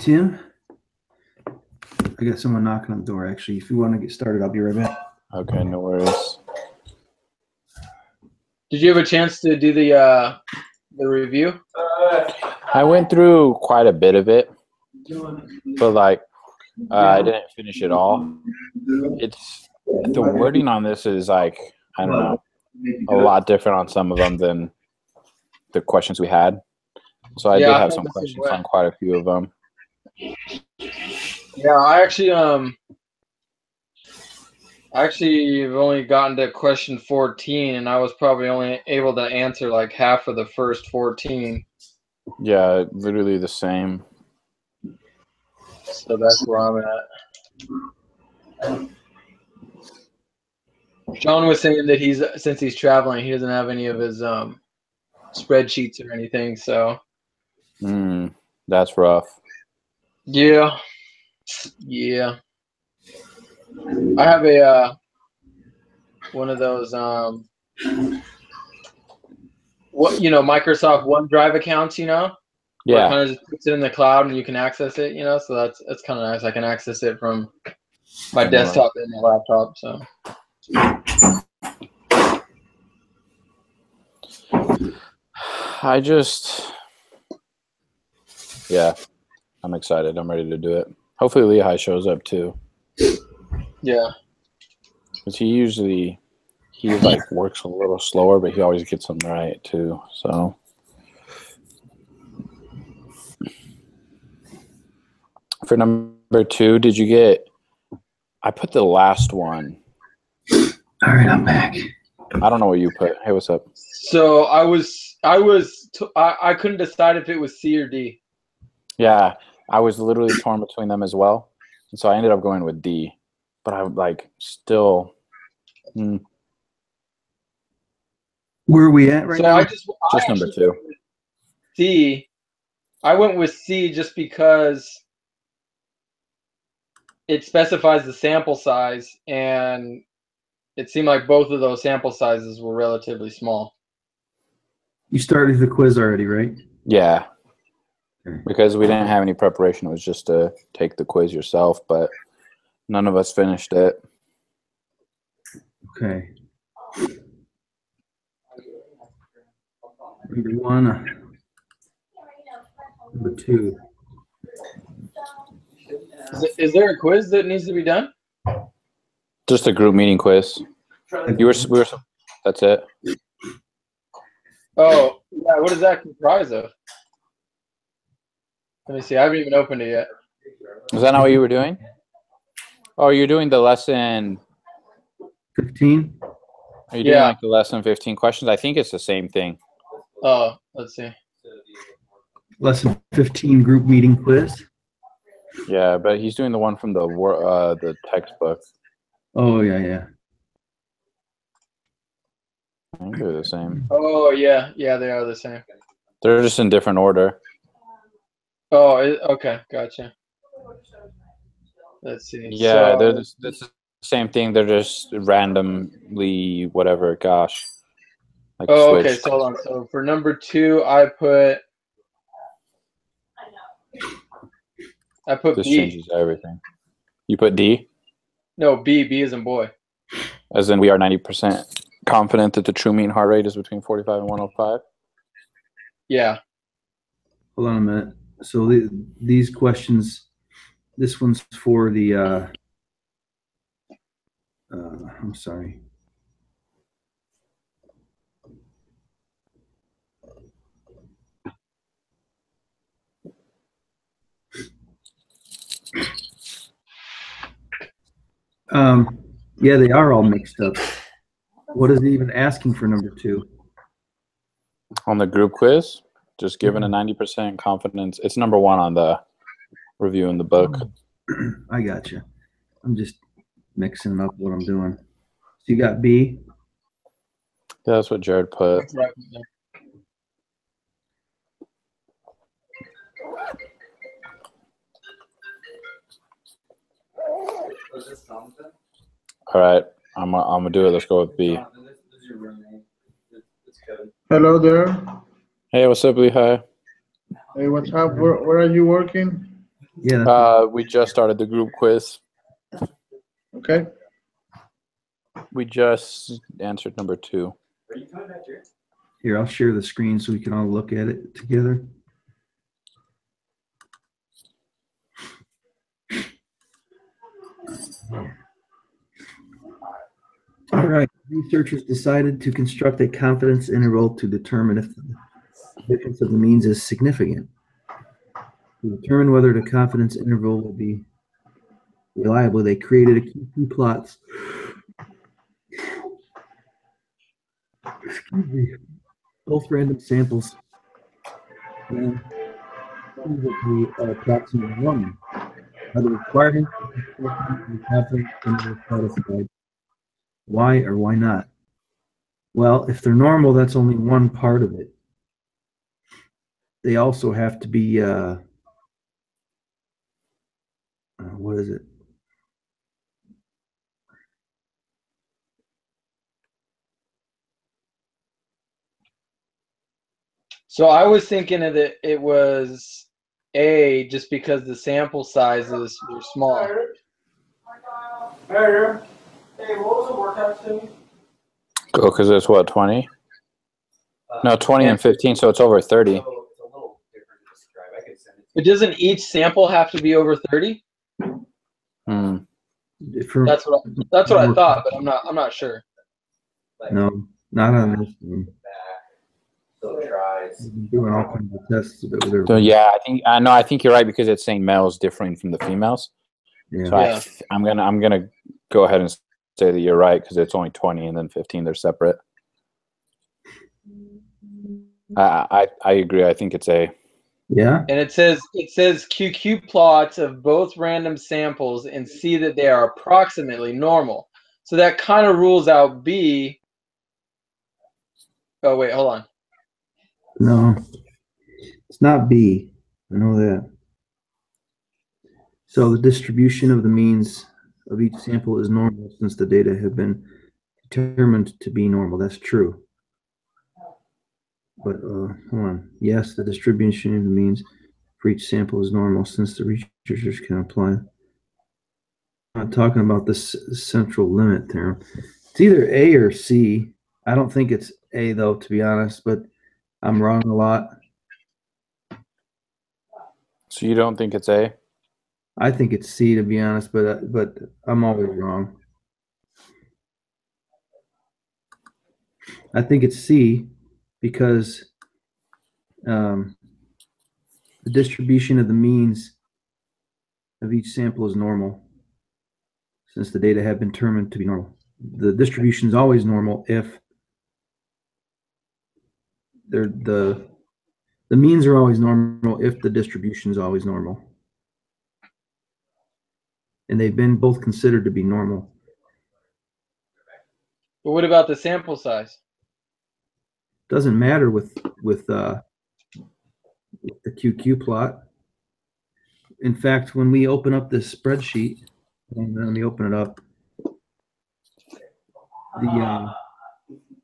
Tim, I got someone knocking on the door, actually. If you want to get started, I'll be right back. Okay, no worries. Did you have a chance to do the review? I went through quite a bit of it, but I didn't finish it all. It's the wording on this is I don't know, a lot different on some of them than the questions we had. So I did have some questions on quite a few of them. Yeah, I actually have only gotten to question 14, and I was probably only able to answer like half of the first 14. Yeah, literally the same. So that's where I'm at. John was saying that since he's traveling, he doesn't have any of his spreadsheets or anything. So that's rough. Yeah. I have a one of those Microsoft OneDrive accounts, Yeah. Where it kind of just puts it in the cloud and you can access it, so that's kind of nice. I can access it from my desktop and my laptop. So I'm excited. I'm ready to do it. Hopefully Lehigh shows up too. Yeah. Because he works a little slower, but he always gets them right too. So for number 2, did you get? I put the last one. All right, I'm back. I don't know what you put. Hey, what's up? So I couldn't decide if it was C or D. Yeah, I was literally torn between them as well, and so I ended up going with D. But I still. Where are we at right now? Just number 2. C. I went with C just because it specifies the sample size, and it seemed like both of those sample sizes were relatively small. You started the quiz already, right? Yeah. Because we didn't have any preparation. It was just to take the quiz yourself, but none of us finished it. Okay. Number 1. Number 2. Is there a quiz that needs to be done? Just a group meeting quiz. That's it. Oh, yeah. What does that comprise of? Let me see. I haven't even opened it yet. Is that not what you were doing? Oh, you're doing the lesson 15? Are you doing the lesson 15 questions? I think it's the same thing. Oh, let's see. Lesson 15 group meeting quiz? Yeah, but he's doing the one from the textbook. Oh, yeah. I think they're the same. Oh, yeah. Yeah, they are the same. They're just in different order. Oh, okay. Gotcha. Let's see. Yeah, it's the same thing. They're just randomly whatever. Gosh. Okay. So hold on. So for number 2, I put this B. changes everything. You put D? No, B. B as in boy. As in we are 90% confident that the true mean heart rate is between 45 and 105? Yeah. Hold on a minute. So these questions, this one's for the, I'm sorry. Yeah, they are all mixed up. What is it even asking for number 2? On the group quiz, just given a 90% confidence. It's number 1 on the review in the book. I got you. I'm just mixing up what I'm doing. So you got B? Yeah, that's what Jared put. All right, I'm gonna do it. Let's go with B. Hello there. Hey, what's up, Lehigh? Hey, what's up? Where are you working? Yeah. We just started the group quiz. Okay. We just answered number 2. Here, I'll share the screen so we can all look at it together. All right. Researchers decided to construct a confidence interval to determine if the difference of the means is significant. To determine whether the confidence interval will be reliable, they created a QQ plots. Excuse me. Both random samples. And the approximate one. Are the requirements for the confidence interval satisfied? Why or why not? Well, if they're normal, that's only one part of it. They also have to be, what is it? So I was thinking of it was A just because the sample sizes were small. Hey, what was the workout today? Go, because it's what, 20? No, 20 and 15, so it's over 30. It's a little different to describe. I could send it to But doesn't each sample have to be over 30? Hmm. That's what I thought, but I'm not sure. No, not on this one. back. So tries. We've been doing all kinds of tests of it with So yeah, I think you're right because it's saying males differing from the females. yeah. So Yeah. I'm gonna go ahead and say that you're right because it's only 20 and then 15 they're separate. I agree. I think it's A. Yeah. And it says QQ plots of both random samples and see that they are approximately normal. So that kind of rules out B. Oh wait, hold on. No, it's not B. I know that. So the distribution of the means of each sample is normal since the data have been determined to be normal. That's true. But hold on. Yes, the distribution of the means for each sample is normal since the researchers can apply. I'm not talking about this central limit theorem. It's either A or C. I don't think it's A though, to be honest, but I'm wrong a lot. So you don't think it's A? I think it's C, to be honest, but I'm always wrong. I think it's C because the distribution of the means of each sample is normal since the data have been determined to be normal. The distribution is always normal if the means are always normal if the distribution is always normal. And they've been both considered to be normal. But what about the sample size? Doesn't matter with the QQ plot. In fact, when we open up this spreadsheet, let me open it up.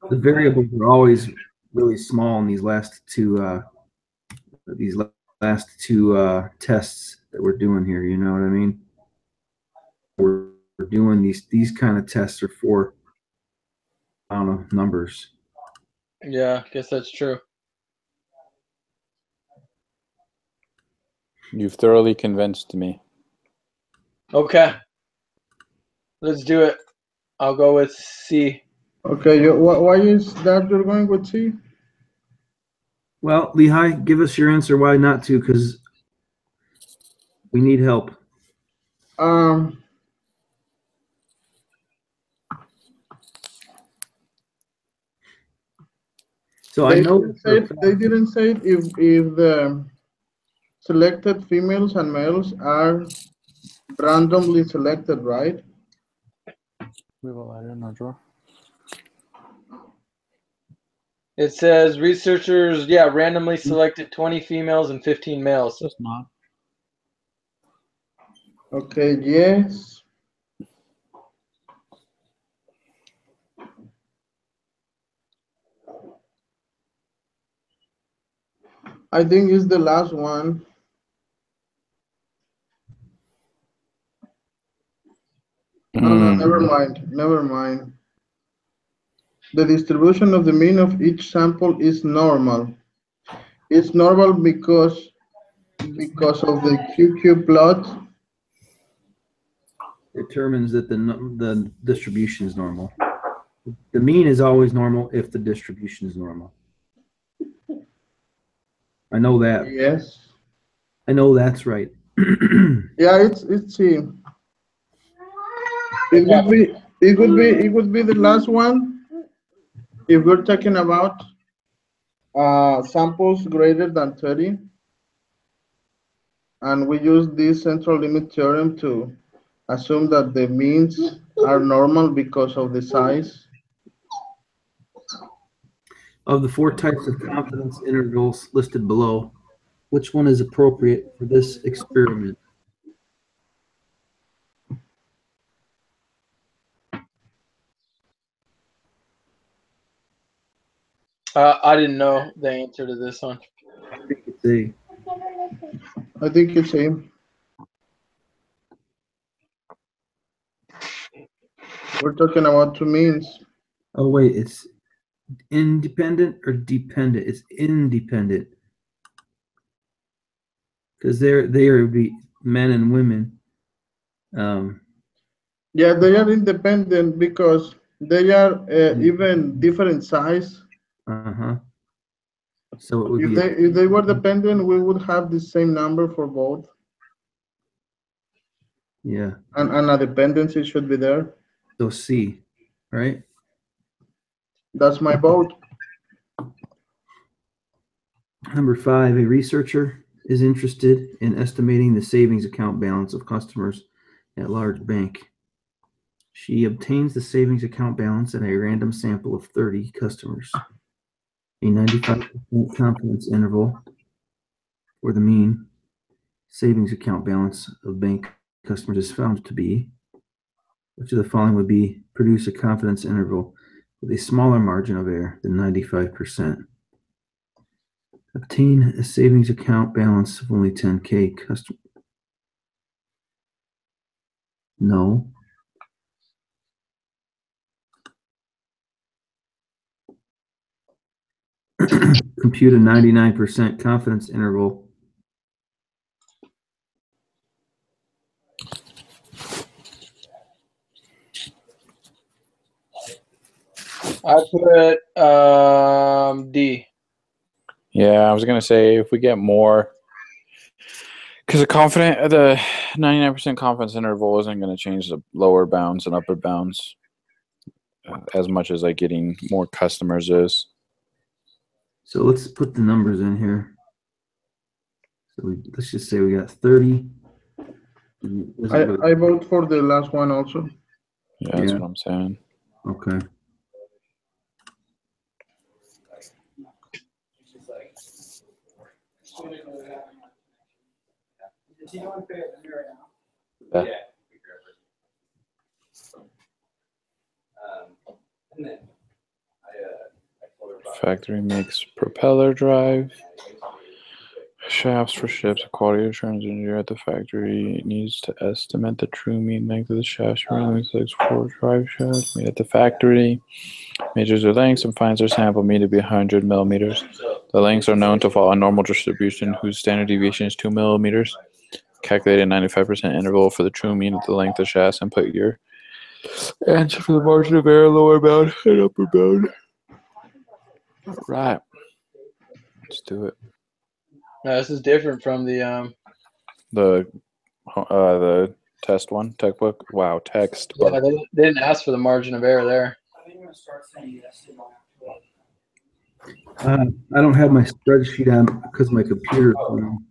The variables are always really small in these last two tests that we're doing here. You know what I mean? We're doing these kind of tests are for, I don't know, numbers. Yeah, I guess that's true. You've thoroughly convinced me. Okay. Let's do it. I'll go with C. Okay. Why is that you're going with C? Well, Lehigh, give us your answer why not to, because we need help. So I know They didn't say if the selected females and males are randomly selected, right? We have a lighter in our drawer. It says researchers, randomly selected 20 females and 15 males. Just not. Okay, yes. I think it's the last one. Never mind. Never mind. The distribution of the mean of each sample is normal. It's normal because of the QQ plot. Determines that the distribution is normal. The mean is always normal if the distribution is normal. I know that. Yes. I know that's right. Yeah, it's it would be the last one if we're talking about samples greater than 30, and we use this central limit theorem to assume that the means are normal because of the size. Of the 4 types of confidence intervals listed below, which one is appropriate for this experiment? I didn't know the answer to this one. I think it's A. I think it's A. We're talking about 2 means. Oh wait, it's independent or dependent? It's independent. Because they would be men and women. Yeah, they are independent because they are even different size. So it would If be if they were dependent, we would have the same number for both. Yeah. And a dependency should be there. So C, right? That's my vote. Number 5, a researcher is interested in estimating the savings account balance of customers at a large bank. She obtains the savings account balance at a random sample of 30 customers. A 95% confidence interval for the mean savings account balance of bank customers is found to be, which of the following would be produce a confidence interval with a smaller margin of error than 95%. Obtain a savings account balance of only 10K customers. No. Compute a 99% confidence interval. I put D. Yeah, I was gonna say if we get more, because the 99% confidence interval isn't gonna change the lower bounds and upper bounds as much as like getting more customers is. So let's put the numbers in here. So let's just say we got 30. I vote for the last one also. Yeah, that's what I'm saying. Okay. Yeah. And then I told her about Factory makes propeller drive shafts for ships. A quality assurance engineer at the factory needs to estimate the true mean length of the shaft. For drive shafts made at the factory. Measures their lengths and finds their sample mean to be 100 millimeters. The lengths are known to follow a normal distribution whose standard deviation is 2 millimeters. Calculate a 95% interval for the true mean of the length of shafts and put your answer for the margin of error, lower bound and upper bound. All right. Let's do it. No, this is different from the The test one, tech book. Wow, text book. yeah, they didn't ask for the margin of error there. I think I'm gonna start saying yes to I don't have my spreadsheet on because my computer's down.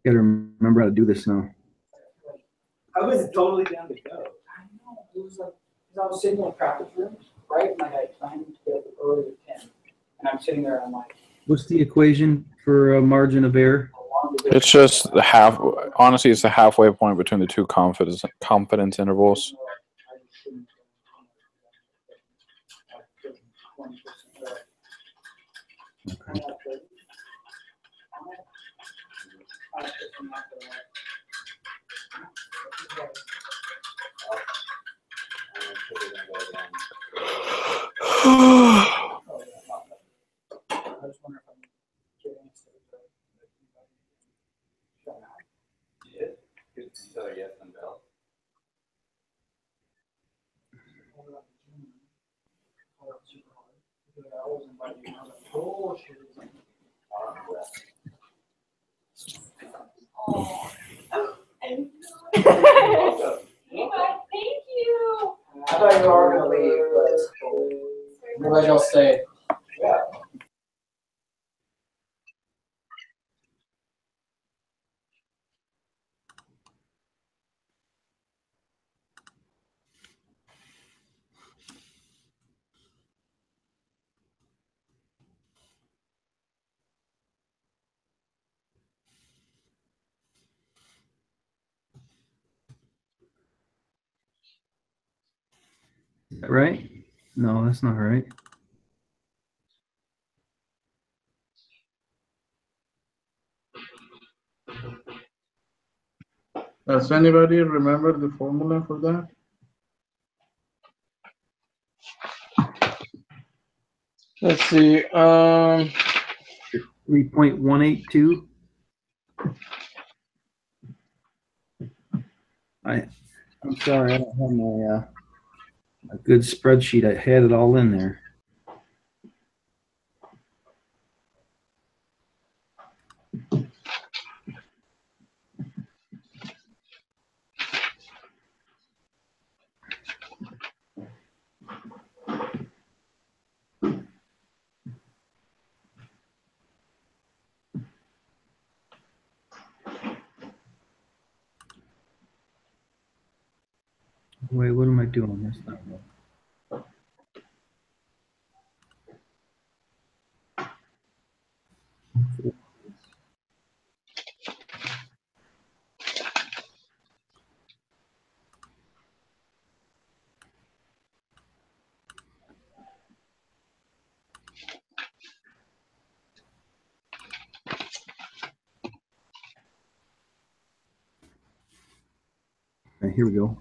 Gotta remember how to do this now. I was totally down to go. I know, it was like, because I was sitting in practice rooms, right, and I had planned to get up early at 10. And I'm sitting there, and I'm like, What's the equation for a margin of error? It's just the half. Honestly, it's the halfway point between the two confidence intervals. Okay. Bullshit. Thank you. I thought you were gonna leave, but it's cool. I'm glad y'all stayed. Yeah. Is that right? No, that's not right. Does anybody remember the formula for that? Let's see. 3.182. I'm sorry, I don't have my a good spreadsheet. I had it all in there. Wait, what am I doing? That's not right. Okay, here we go.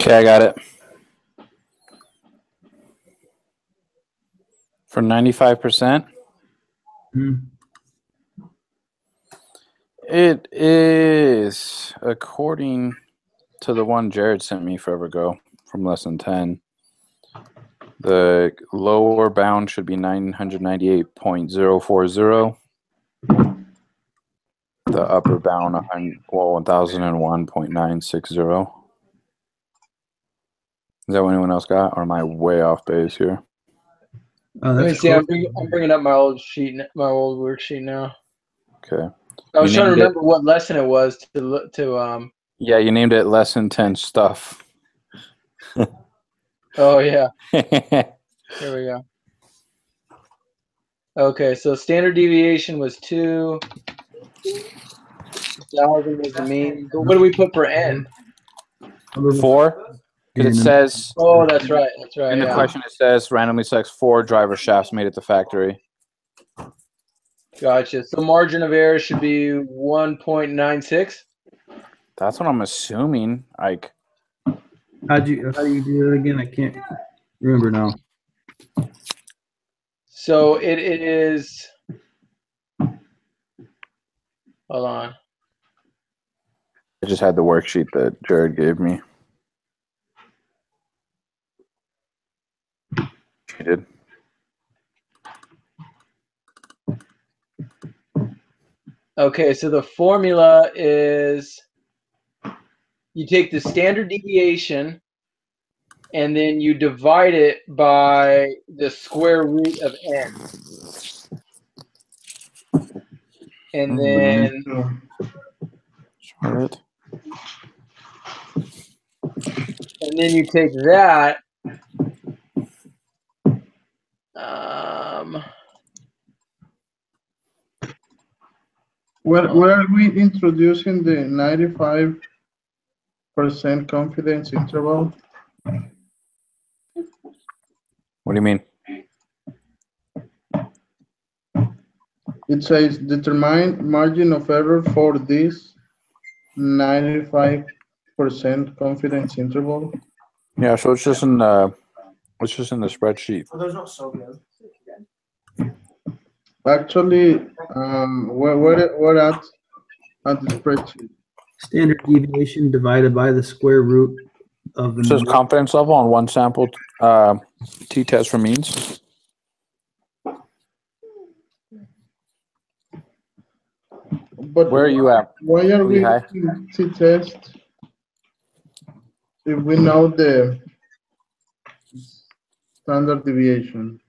Okay, I got it. For 95%, it is, according to the one Jared sent me forever ago from lesson 10, the lower bound should be 998.040. The upper bound, 1001.960. Is that what anyone else got, or am I way off base here? Let me see. I'm bringing up my old sheet, my old worksheet now. Okay. I was trying to remember what lesson it was to. Yeah, you named it lesson 10 stuff. Oh yeah. Here we go. Okay, so standard deviation was 2. 1,000 was the mean. But what do we put for n? 4, because it says. Oh, that's right. That's right. In the question, it says randomly selects 4 driver shafts made at the factory. Gotcha. So margin of error should be 1.96. That's what I'm assuming. Like, how do you do it again? I can't remember now. So it is. Hold on. I just had the worksheet that Jared gave me. He did. Okay, so the formula is you take the standard deviation and then you divide it by the square root of n. And then Charlotte. and then you take that. Where are we introducing the 95% confidence interval? What do you mean? It says determine margin of error for this 95% confidence interval. Yeah, so it's just in the It's just in the spreadsheet. Oh, those are not so good. Actually, where at the spreadsheet? Standard deviation divided by the square root of the It says number. confidence level on one sample t-test for means. But Where are you at? why are we Lehigh? using t-test if we know the standard deviation?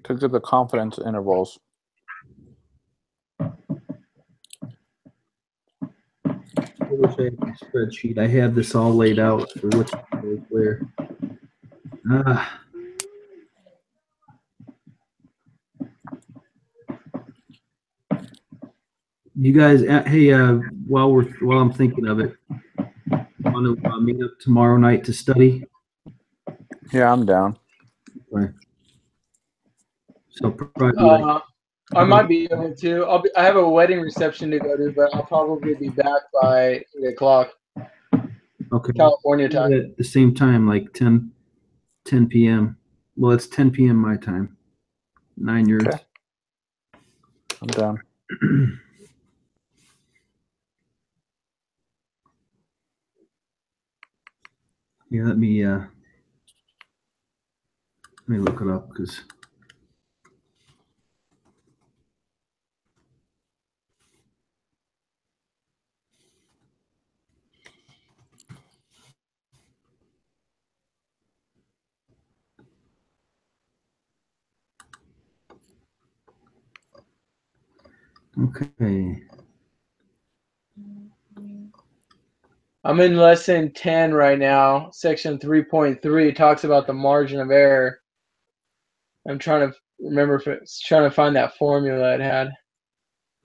Look at the confidence intervals. I wish I had my spreadsheet. I have this all laid out for which goes where. You guys, hey, while I'm thinking of it, want to meet up tomorrow night to study? Yeah, I'm down. Right. So probably like, I might be able to. I have a wedding reception to go to, but I'll probably be back by 3 o'clock okay, California time. at the same time, like 10 p.m. Well, it's 10 p.m. my time. 9 yours. Okay. I'm down. Yeah, let me look it up because. Okay. I'm in lesson 10 right now. Section 3.3 talks about the margin of error. I'm trying to remember if it's trying to find that formula it had.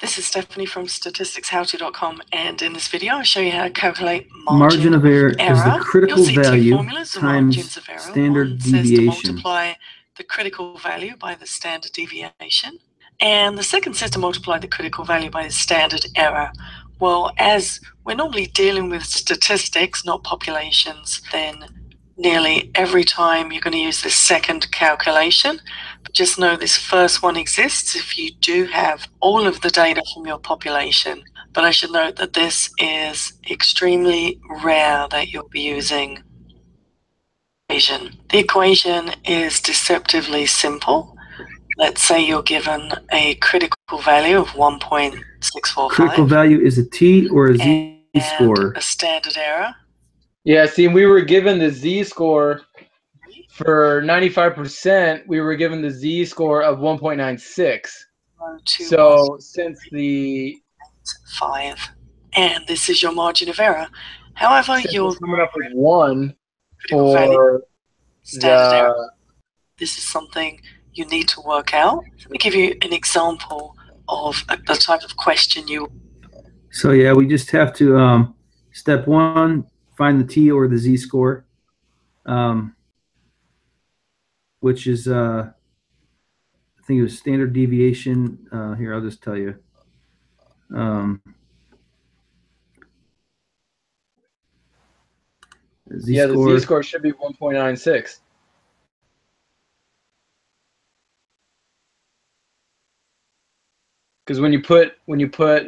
This is Stephanie from statisticshowto.com, and in this video I'll show you how to calculate Margin of error is the critical You'll see value two formulas of times margins of error. standard One says to deviation. multiply the critical value by the standard deviation, and the second says to multiply the critical value by the standard error. Well, as we're normally dealing with statistics, not populations, then nearly every time you're going to use this second calculation. But just know this first one exists if you do have all of the data from your population. But I should note that this is extremely rare that you'll be using equation. The equation is deceptively simple. Let's say you're given a critical value of 1.645. Critical value is a t or a z score. A standard error. Yeah, see, we were given the z-score for 95%. We were given the z-score of 1.96. So since the 5, and this is your margin of error. However, you're coming up with 1 critical value, for standard error. the This is something you need to work out. Let me give you an example of the type of question you. So yeah, we just have to step 1, find the t or the z score, which is I think it was standard deviation. Here, I'll just tell you. the z-score should be 1.96. Because when you put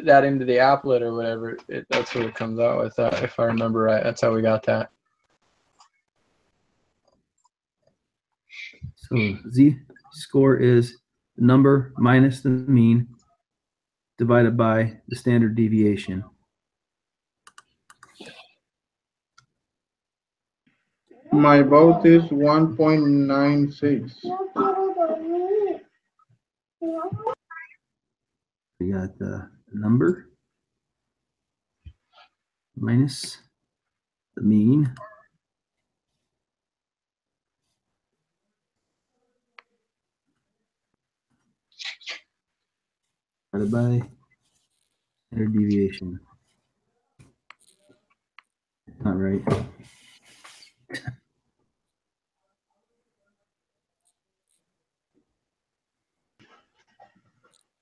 that into the applet or whatever, that's what it comes out with. If I remember right, that's how we got that. So z score is the number minus the mean divided by the standard deviation. My vote is 1.96. We got the number minus the mean divided by standard deviation. Not right.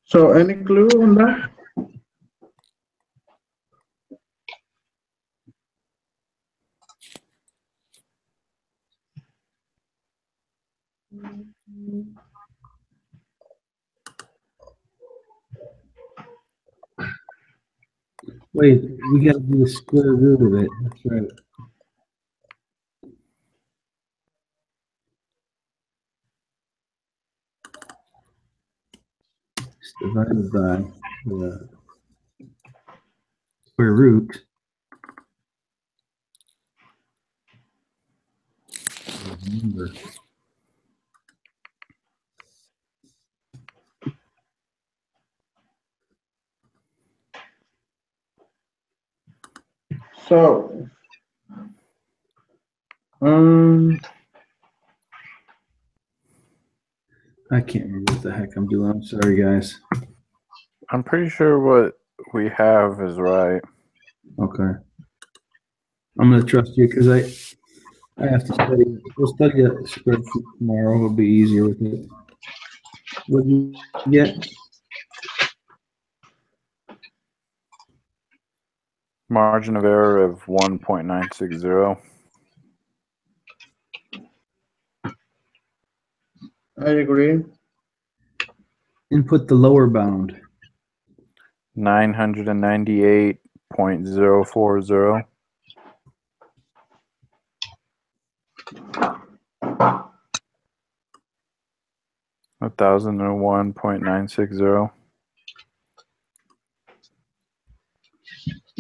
So any clue on that? Wait, we gotta do the square root of it. That's right. It's divided by the square root. Remember. So, I can't remember what the heck I'm doing. I'm sorry, guys. I'm pretty sure what we have is right. Okay. I'm gonna trust you because I have to study. We'll study a spreadsheet tomorrow. It'll be easier with it. What did you get? Margin of error of 1.960. I agree. Input the lower bound. 998.040. A 1,001.960.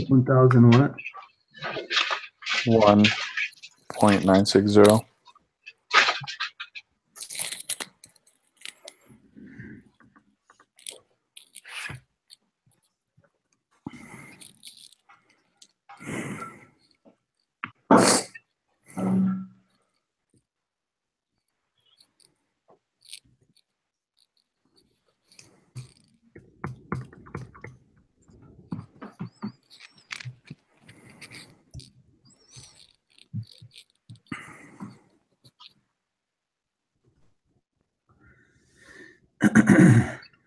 1,000 what? 1.960.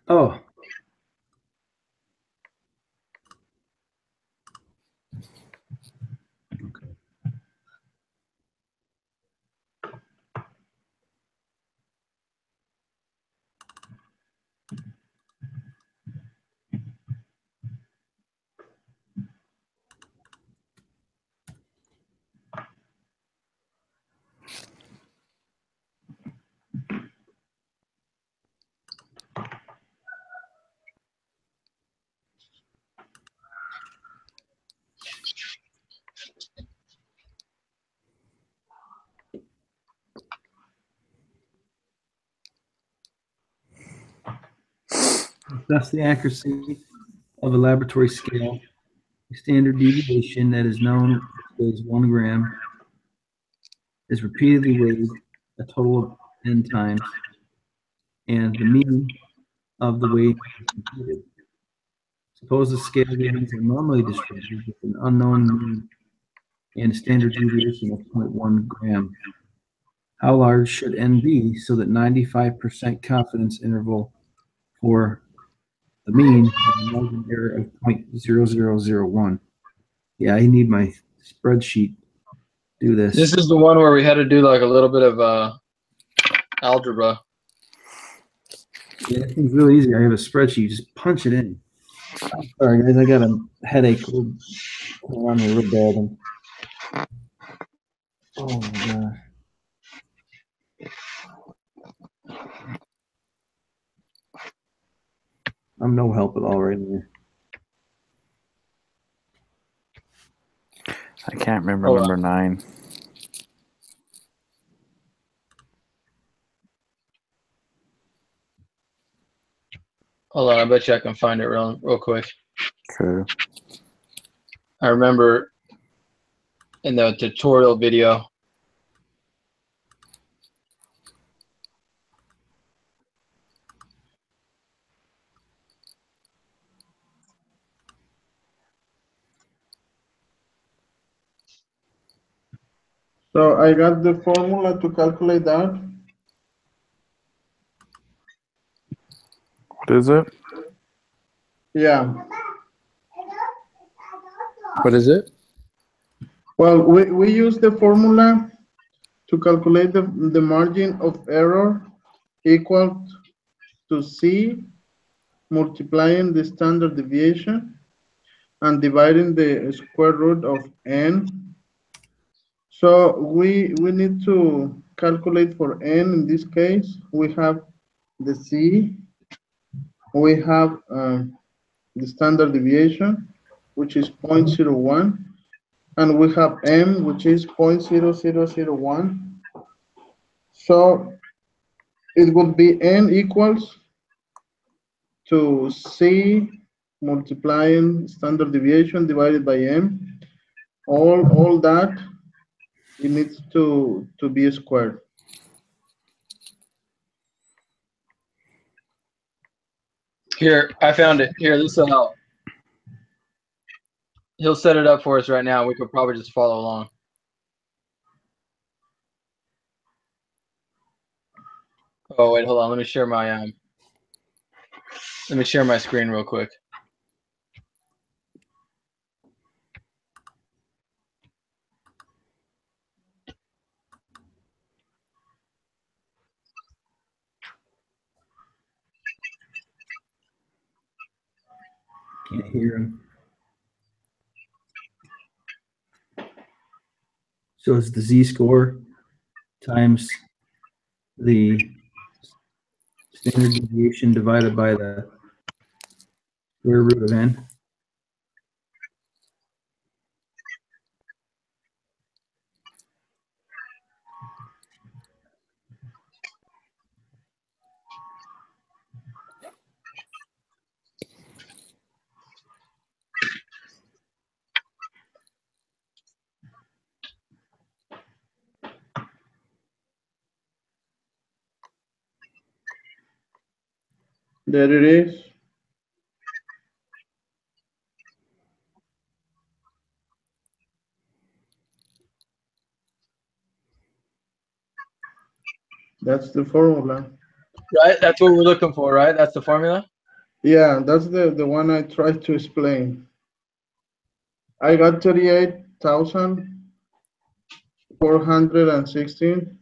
Oh. That's the accuracy of a laboratory scale. The standard deviation that is known as 1 gram is repeatedly weighed a total of n times, and the mean of the weight is computed. Suppose the scale gains are normally distributed with an unknown mean and a standard deviation of 0.1 gram. How large should n be so that 95% confidence interval for the mean and a margin error of 0.0001? Yeah, I need my spreadsheet to do this. This is the one where we had to do like a little bit of algebra. Yeah, it thing's really easy. I have a spreadsheet. You just punch it in. I'm sorry, guys. I got a headache. I'm real bad. Oh my gosh. I'm no help at all right here. I can't remember number 9. Hold on, I bet you I can find it real quick. Okay. I remember in the tutorial video. So I got the formula to calculate that. What is it? Yeah. What is it? Well, we use the formula to calculate the margin of error equal to C multiplying the standard deviation and dividing the square root of n. So we need to calculate for n. In this case, we have the C, we have the standard deviation, which is 0.01, and we have m, which is 0.0001. So it would be n equals to C multiplying standard deviation divided by m. All that, it needs to be squared. Here, I found it. Here, this will help. He'll set it up for us right now. We could probably just follow along. Oh wait, hold on. Let me share my screen real quick. Can't hear him. So it's the z-score times the standard deviation divided by the square root of n. There it is. That's the formula. Right? That's what we're looking for, right? That's the formula? Yeah, that's the one I tried to explain. I got 38,416.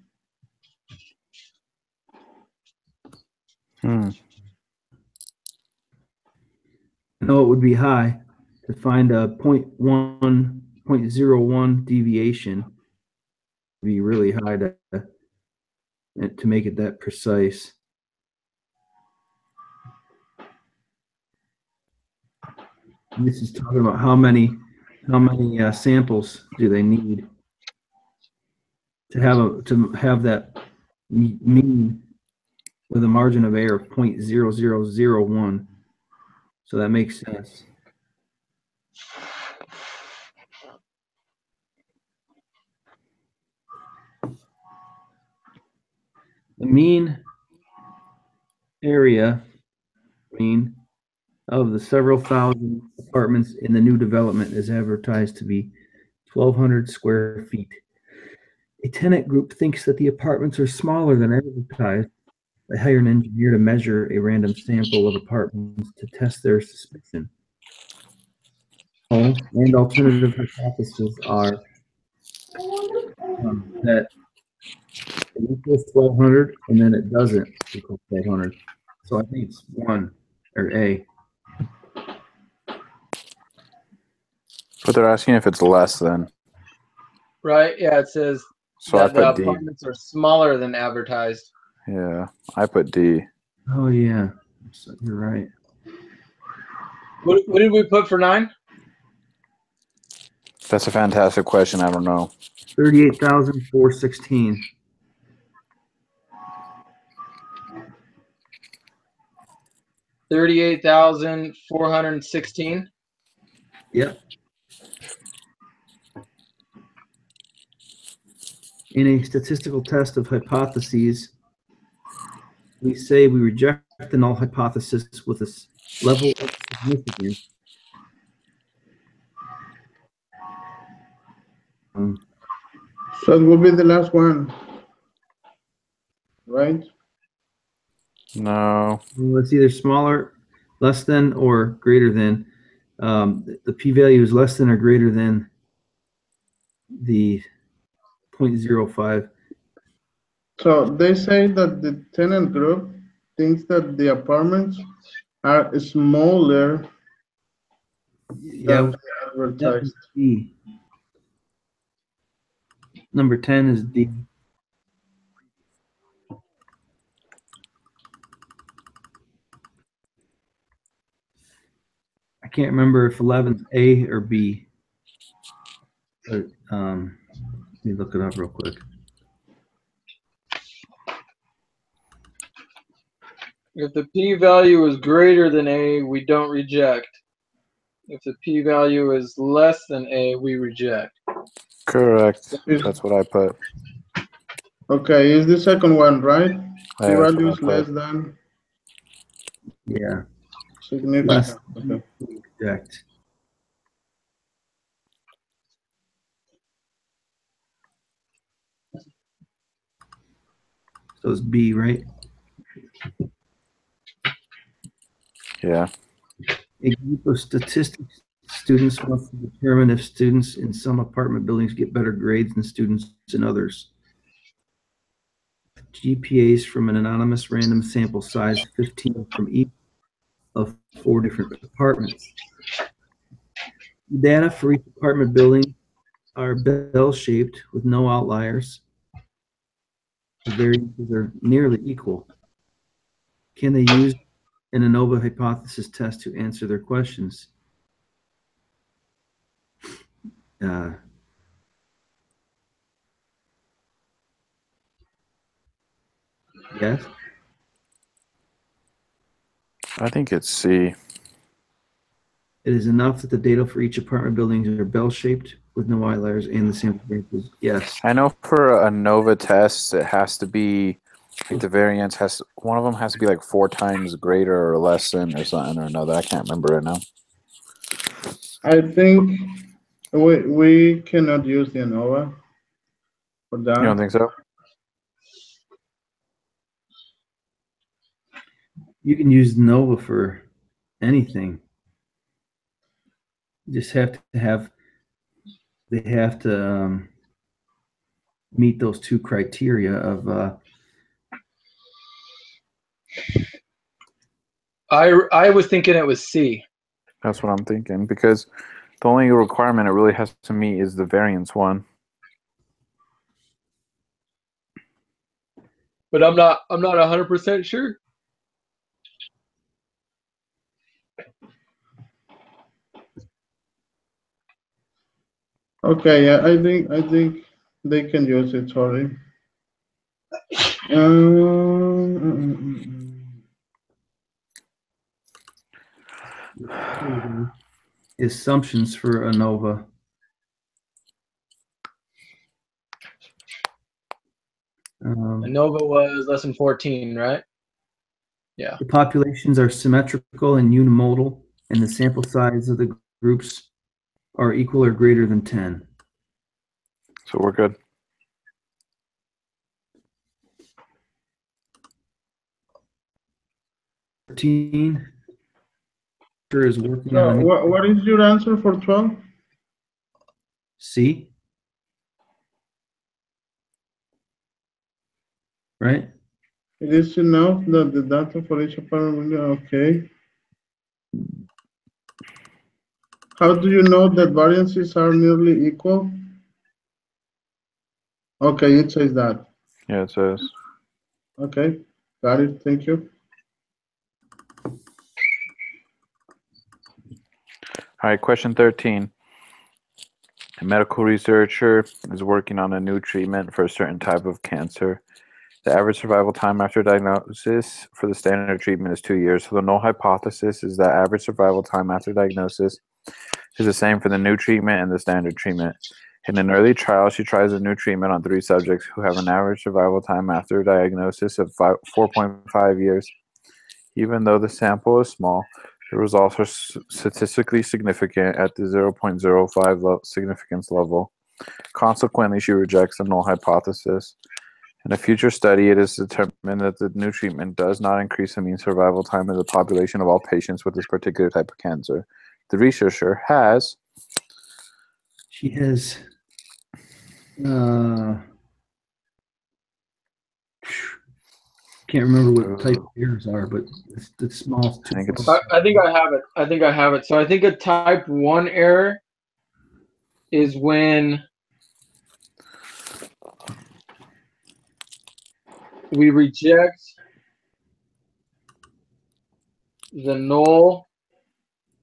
I know it would be high to find a 0.01 deviation. It'd be really high to make it that precise. And this is talking about how many samples do they need to have that mean with a margin of error of 0.0001. So that makes sense. The mean area of the several thousand apartments in the new development is advertised to be 1,200 square feet. A tenant group thinks that the apartments are smaller than advertised. They hire an engineer to measure a random sample of apartments to test their suspicion. And alternative hypotheses are that it equals 1,200 and then it doesn't equal 1,200. So I think it's 1 or A. But they're asking if it's less than. Right? Yeah, it says So that I the put D. apartments are smaller than advertised. Yeah, I put D. Oh yeah, so you're right. What did we put for 9? That's a fantastic question. I don't know. 38,416. $38,416. Yep. In a statistical test of hypotheses, we say we reject the null hypothesis with a level of significance. So it will be the last one, right? No. Well, it's either smaller, less than, or greater than. The p-value is less than or greater than the 0.05. So they say that the tenant group thinks that the apartments are smaller Yeah, than that advertised. was D. Number 10 is D. I can't remember if 11's A or B. But let me look it up real quick. If the p-value is greater than A, we don't reject. If the p-value is less than A, we reject. Correct. That's what I put. Okay, is the second one, right? Yeah, P that's value what is I less put. than Yeah, significant. less Okay. reject. So it's B, right? Yeah. A group of statistics students wants to determine if students in some apartment buildings get better grades than students in others. GPAs from an anonymous random sample size 15 from each of 4 different apartments. Data for each apartment building are bell-shaped with no outliers. The variances are nearly equal. Can they use an ANOVA hypothesis test to answer their questions? Yes. I think it's C. It is enough that the data for each apartment building are bell-shaped with no outliers and the sample variances. Yes. I know for a ANOVA test, it has to be like the variance has one of them has to be like 4 times greater or less than or something or another. I can't remember right now. I think we cannot use the ANOVA for that. You don't think so? You can use ANOVA for anything. You just have to have, they have to meet those 2 criteria of I was thinking it was C. That's what I'm thinking because the only requirement it really has to meet is the variance one. But I'm not 100% sure. Okay, yeah, I think they can use it. Sorry. assumptions for ANOVA. ANOVA was less than 14, right? Yeah. The populations are symmetrical and unimodal, and the sample size of the groups are equal or greater than 10. So we're good. Is working So on what is your answer for 12? C. Right? It is enough that the data for each apartment building, okay. How do you know that variances are nearly equal? Okay, it says that. Yeah, it says. Okay, got it. Thank you. All right, question 13. A medical researcher is working on a new treatment for a certain type of cancer. The average survival time after diagnosis for the standard treatment is 2 years. So the null hypothesis is that average survival time after diagnosis is the same for the new treatment and the standard treatment. In an early trial, she tries a new treatment on 3 subjects who have an average survival time after diagnosis of 4.5 years. Even though the sample is small, the results are statistically significant at the 0.05 significance level. Consequently, she rejects the null hypothesis. In a future study, it is determined that the new treatment does not increase the mean survival time of the population of all patients with this particular type of cancer. The researcher has... She has Can't remember what type of errors are, but it's the smallest. I think it's- I think I have it. I think I have it. So I think a type 1 error is when we reject the null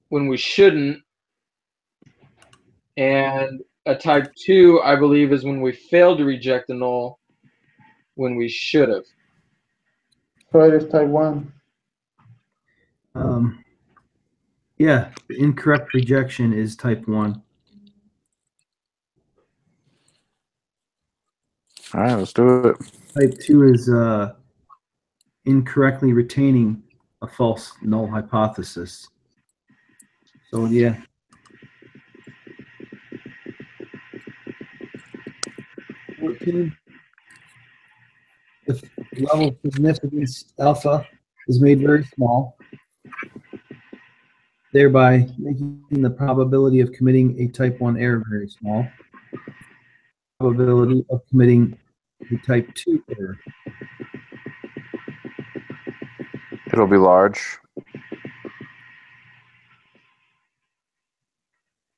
when we shouldn't, and a type 2, I believe, is when we fail to reject the null when we should have. So it is type 1. Yeah, the incorrect rejection is type 1. All right, let's do it. Type 2 is incorrectly retaining a false null hypothesis. So yeah. If level of significance alpha is made very small, thereby making the probability of committing a type 1 error very small. Probability of committing a type 2 error. It'll be large.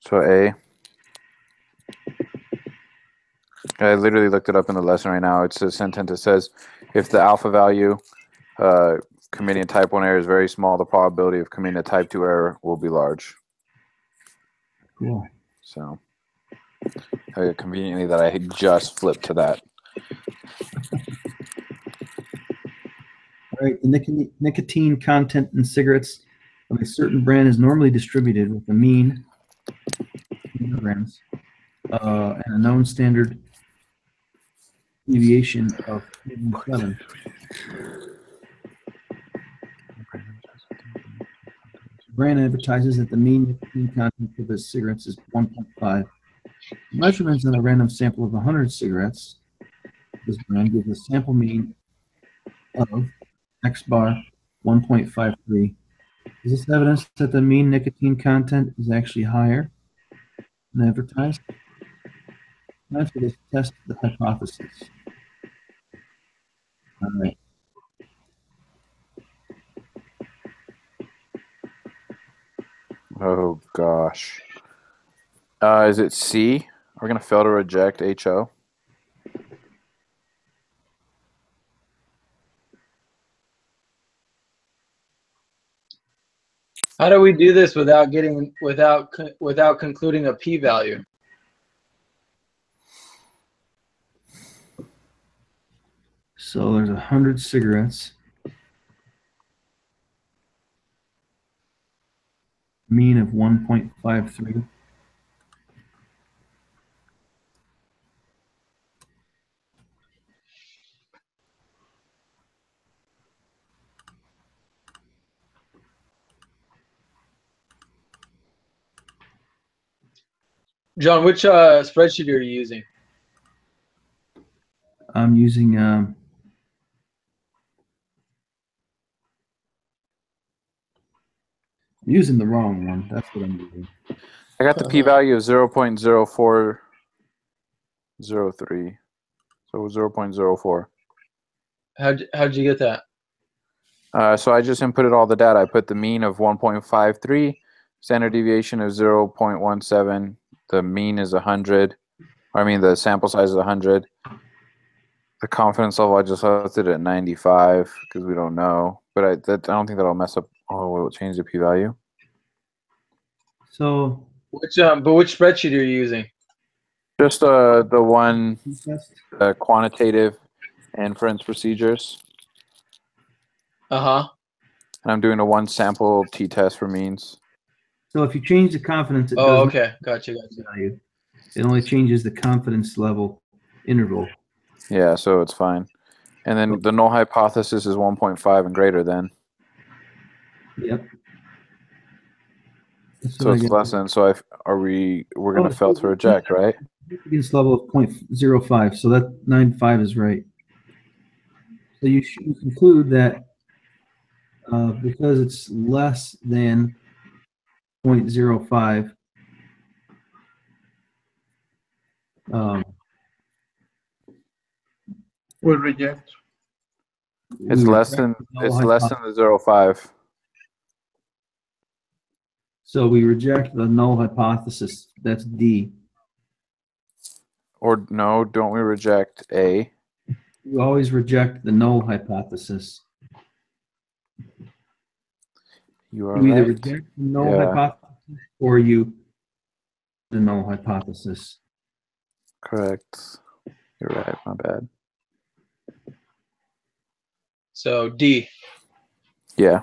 So A. I literally looked it up in the lesson right now. It's a sentence that says, if the alpha value committing a type 1 error is very small, the probability of committing a type 2 error will be large. Cool. So conveniently that I had just flipped to that. All right, the nicotine content in cigarettes of a certain brand is normally distributed with a mean milligrams and a known standard deviation of 7. The brand advertises that the mean nicotine content of its cigarettes is 1.5. Measurements on a random sample of 100 cigarettes, this brand gives a sample mean of X bar 1.53. Is this evidence that the mean nicotine content is actually higher than advertised? Time for this test the hypothesis. All right. Oh gosh. Is it C? We're gonna fail to reject HO. How do we do this without concluding a p-value? So there's 100 cigarettes. Mean of 1.53. John, which spreadsheet are you using? I'm using the wrong one. That's what I'm using. I got the p-value of 0.0403. So 0.04. How'd you get that? So I just inputted all the data. I put the mean of 1.53, standard deviation of 0.17. The mean is 100. I mean, the sample size is 100. The confidence level, I just left it at 95 because we don't know. But I don't think that'll mess up. Oh, it'll change the p-value. So Which spreadsheet are you using? Just the one test. quantitative inference procedures. Uh-huh. And I'm doing a one sample t-test for means. So if you change the confidence, it Oh, doesn't okay. Gotcha. value. It only changes the confidence level interval. Yeah, so it's fine. And then the null hypothesis is 1.5 and greater than. Yep. So it's less than. So we're going to fail to reject, right? Confidence level of 0.05. So that 95 is right. So you should conclude that because it's less than 0.05, Will reject. It's We less reject than the null it's less hypothesis. than the 0.5. So we reject the null hypothesis. That's D. Or no, don't we reject A? You always reject the null hypothesis. You are You either right. reject the null Yeah. hypothesis or you the null hypothesis. Correct. You're right. My bad. So D. Yeah.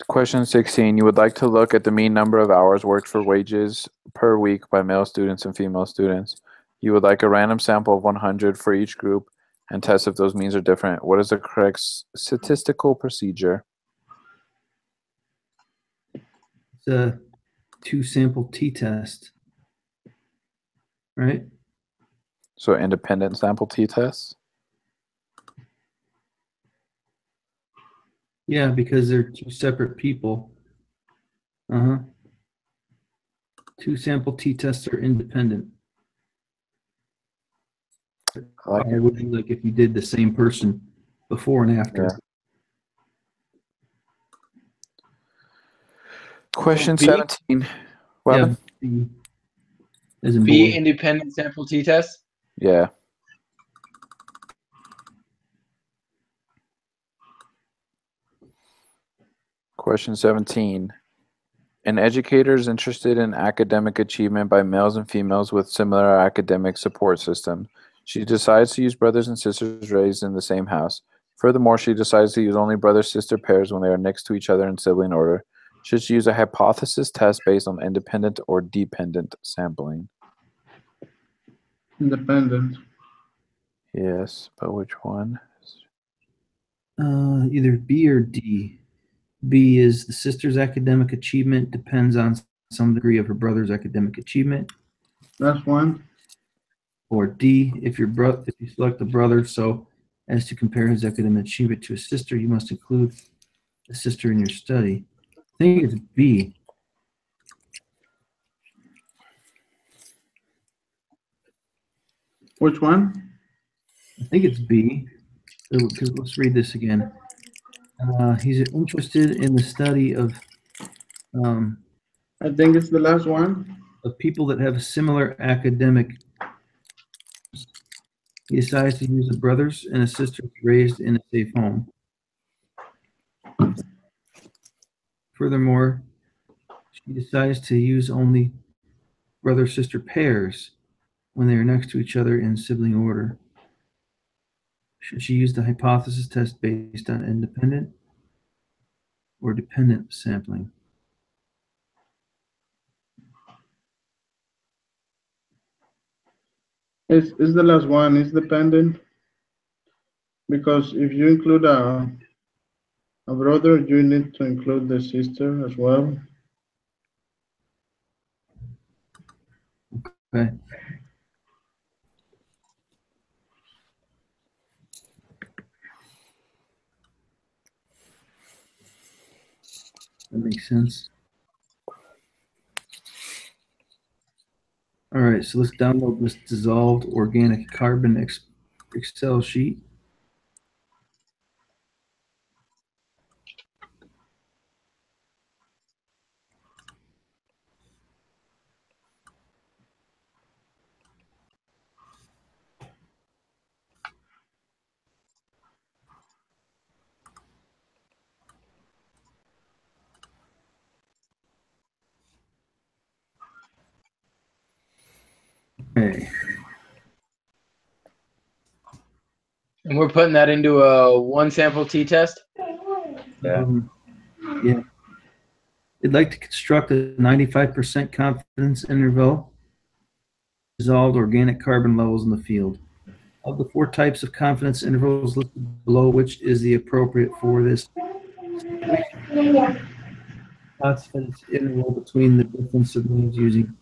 Question 16. You would like to look at the mean number of hours worked for wages per week by male students and female students. You would like a random sample of 100 for each group and test if those means are different. What is the correct statistical procedure? It's a two-sample t-test, right? So independent sample t-test? Yeah, because they're two separate people. Two-sample t-tests are independent. I like It it. would be like if you did the same person before and after. Yeah. Question B? 17. What Yeah, happened? B as in B boy. independent sample t-test. Yeah. Question 17. An educator is interested in academic achievement by males and females with similar academic support systems. She decides to use brothers and sisters raised in the same house. Furthermore, she decides to use only brother-sister pairs when they are next to each other in sibling order. Should she use a hypothesis test based on independent or dependent sampling? Independent. Yes, but which one? Either B or D. B is the sister's academic achievement depends on some degree of her brother's academic achievement. That's one. Or D, if you select a brother so as to compare his academic achievement to a sister, you must include the sister in your study. I think it's B. Which one? I think it's B. Because let's read this again. He's interested in the study of I think it's the last one. people that have similar academic. He decides to use a brothers and a sister raised in a safe home. Furthermore, she decides to use only brother-sister pairs when they are next to each other in sibling order. Should she use the hypothesis test based on independent or dependent sampling? It's the last one. It's dependent. Because if you include a brother, you need to include the sister as well. Okay. That makes sense. All right, so let's download this dissolved organic carbon Excel sheet. Okay. And we're putting that into a one sample t-test. Yeah. Yeah. They'd like to construct a 95% confidence interval, dissolved organic carbon levels in the field. Of the 4 types of confidence intervals listed below, which is the appropriate for this confidence interval between the different siblings using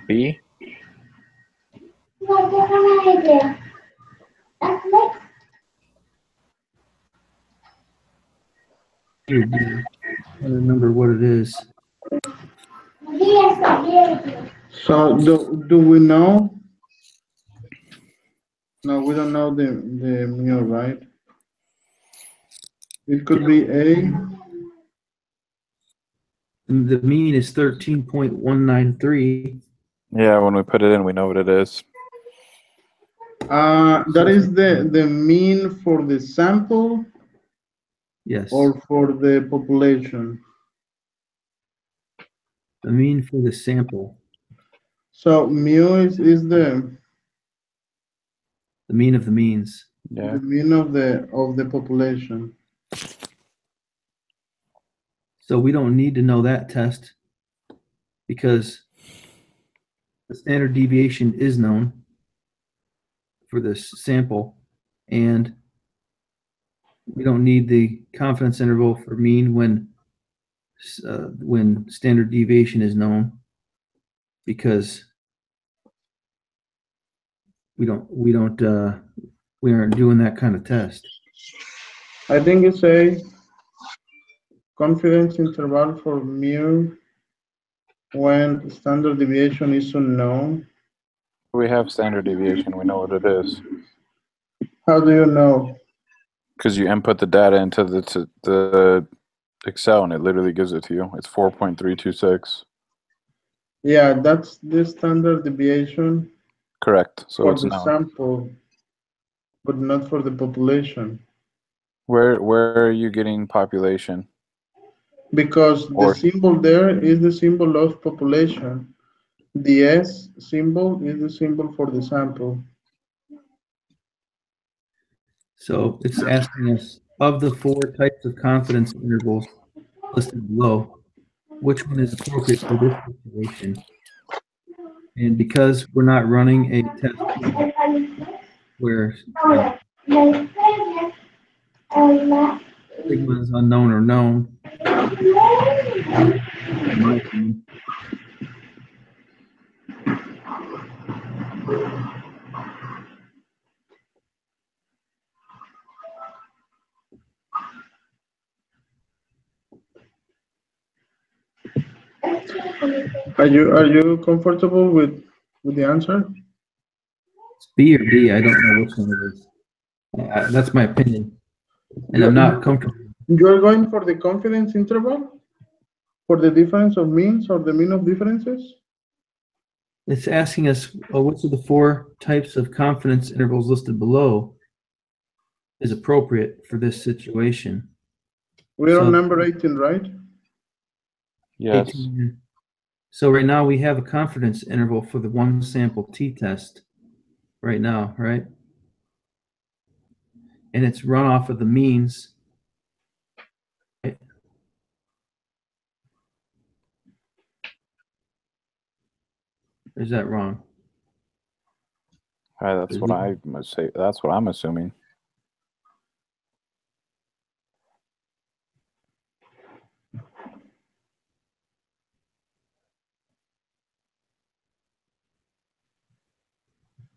B? A or D? don't remember what it is. So do we know? No, we don't know the mu, right? It could be A. And the mean is 13.193. Yeah, when we put it in, we know what it is. That is the mean for the sample Yes. or for the population. The mean for the sample. So mu is the mean of the means. Yeah. the mean of the population. So we don't need to know that test because the standard deviation is known for this sample, and we don't need the confidence interval for mean when standard deviation is known, because we aren't doing that kind of test. I think it's a confidence interval for mu when standard deviation is unknown. We have standard deviation. We know what it is. How do you know? Because you input the data into the Excel, and it literally gives it to you. It's 4.326. Yeah, that's the standard deviation Correct. So for it's the known. sample, but not for the population. Where are you getting population? Because Or- the symbol there is the symbol of population. The S symbol is the symbol for the sample. So it's asking us, of the 4 types of confidence intervals listed below, which one is appropriate for this situation? And because we're not running a test where sigma is unknown or known, in my opinion, Are you comfortable with the answer? it's B or D. I don't know which one it is. That's my opinion, and I'm not comfortable. You are going for the confidence interval? For the difference of means or the mean of differences? It's asking us, which of the 4 types of confidence intervals listed below is appropriate for this situation. We're So- on number 18, right? Yes. 18. So right now we have a confidence interval for the one sample t-test right now, right? And it's run off of the means. Right? Or is that wrong? That's what I must say. That's what I'm assuming.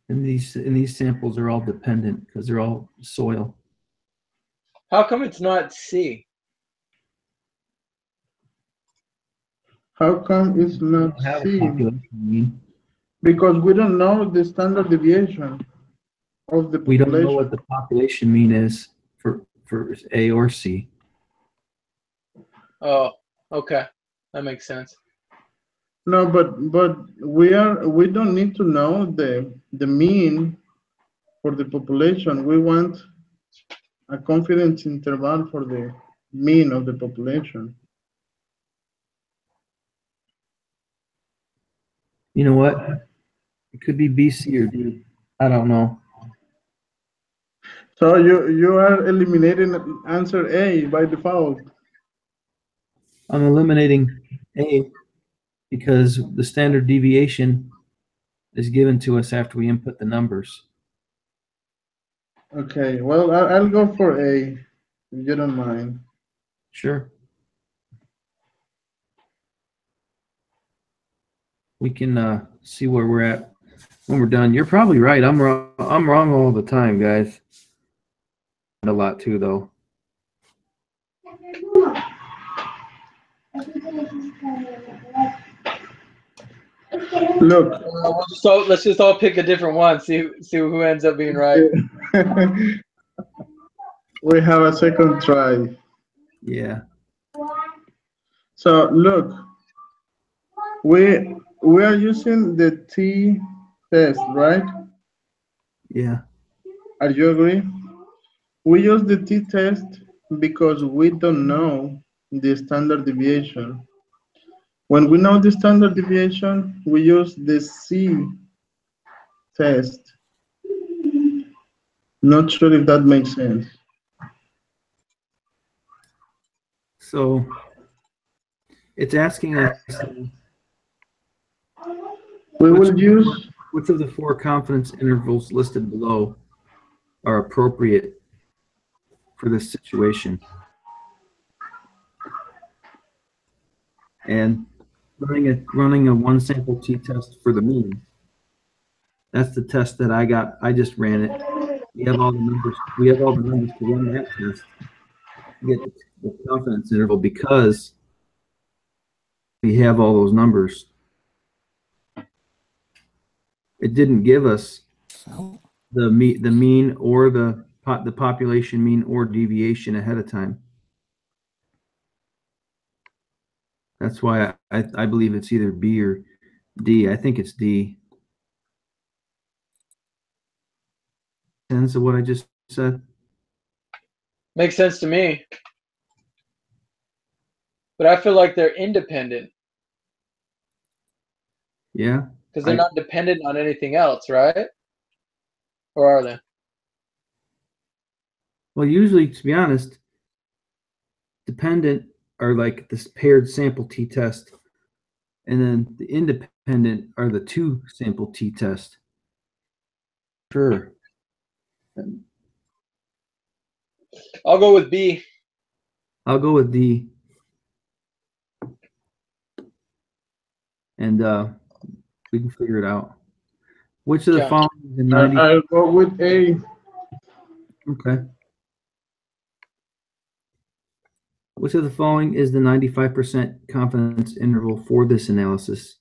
And these samples are all dependent because they're all soil. How come it's not C? How come it's We not don't have a C? population mean. Because we don't know the standard deviation of the We don't know population. what the population mean is for A or C. Oh, okay. That makes sense. No, but we don't need to know the mean for the population. We want a confidence interval for the mean of the population. You know what? It could be B, C, or D. I don't know. So you are eliminating answer A by default. I'm eliminating A because the standard deviation is given to us after we input the numbers. Okay, well, I'll go for A, if you don't mind. Sure. We can see where we're at when we're done. You're probably right. I'm wrong all the time, guys. A lot too, though. Look, Let's just all pick a different one. See who ends up being right. we have a second try. Yeah. So look, we are using the t-test, right? Yeah. Are you agree? We use the t-test because we don't know the standard deviation. When we know the standard deviation, we use the c-test. Not sure if that makes sense. So it's asking us We will use which of the 4 confidence intervals listed below are appropriate for this situation. And running a one sample t-test for the mean. That's the test that I got. I just ran it. We have all the numbers. We have all the numbers to run that test. Get the confidence interval because we have all those numbers. It didn't give us the mean or the population mean or deviation ahead of time. That's why I believe it's either B or D. I think it's D. Sense of what I just said? Makes sense to me. But I feel like they're independent. Yeah. Because they're not dependent on anything else, right? Or are they? Well, usually, to be honest, dependent are like this paired sample t-test, and then the independent are the 2 sample t-test. Sure. I'll go with B. I'll go with D. And we can figure it out. Which of the following is the 90? I'll go with A. Okay. Which of the following is the 95% confidence interval for this analysis?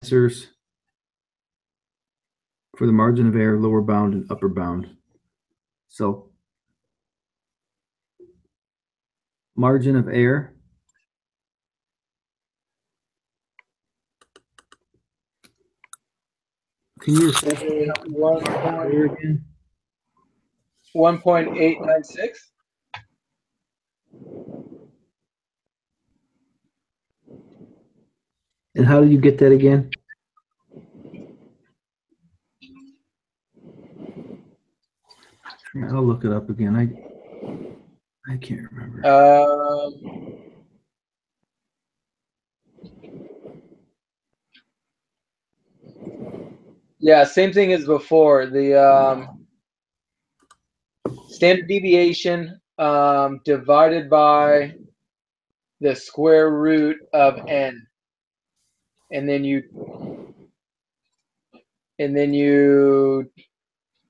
Answers for the margin of error, lower bound and upper bound. So, margin of error. Can you say 1.896? And how do you get that again? I'll look it up again. I can't remember. Yeah, same thing as before. The standard deviation divided by the square root of n, and then you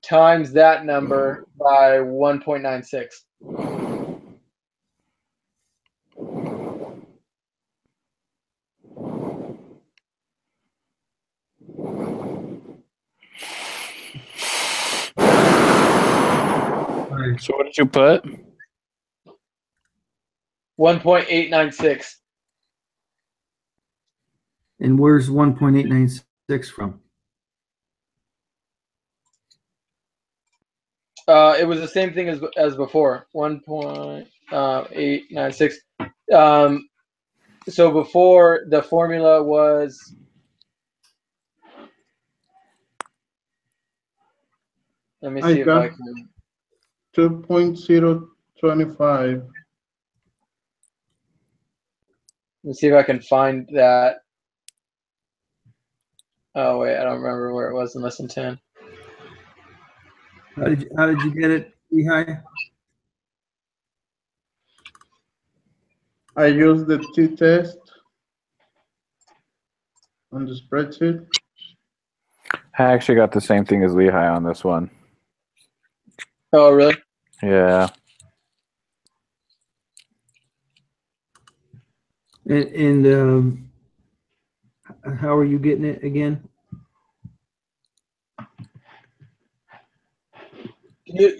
times that number by 1.96. So what did you put? 1.896. And where's 1.896 from? It was the same thing as before. 1.896. So before the formula was let me see if I can 2.025. Let's see if I can find that. Oh wait, I don't remember where it was in lesson 10. How did you get it, Lehigh? I used the t-test on the spreadsheet. I actually got the same thing as Lehigh on this one. Oh really? Yeah. And how are you getting it again?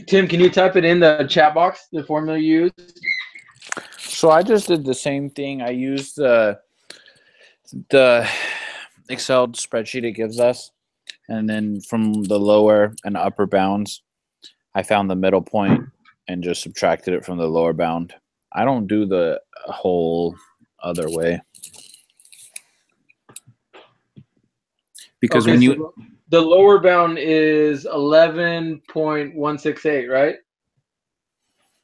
Tim, can you type it in the chat box, the formula you used? So I just did the same thing. I used the Excel spreadsheet it gives us, and then from the lower and upper bounds, I found the middle point and just subtracted it from the lower bound. I don't do the whole other way. Because Okay, when you so the lower bound is 11.168, right?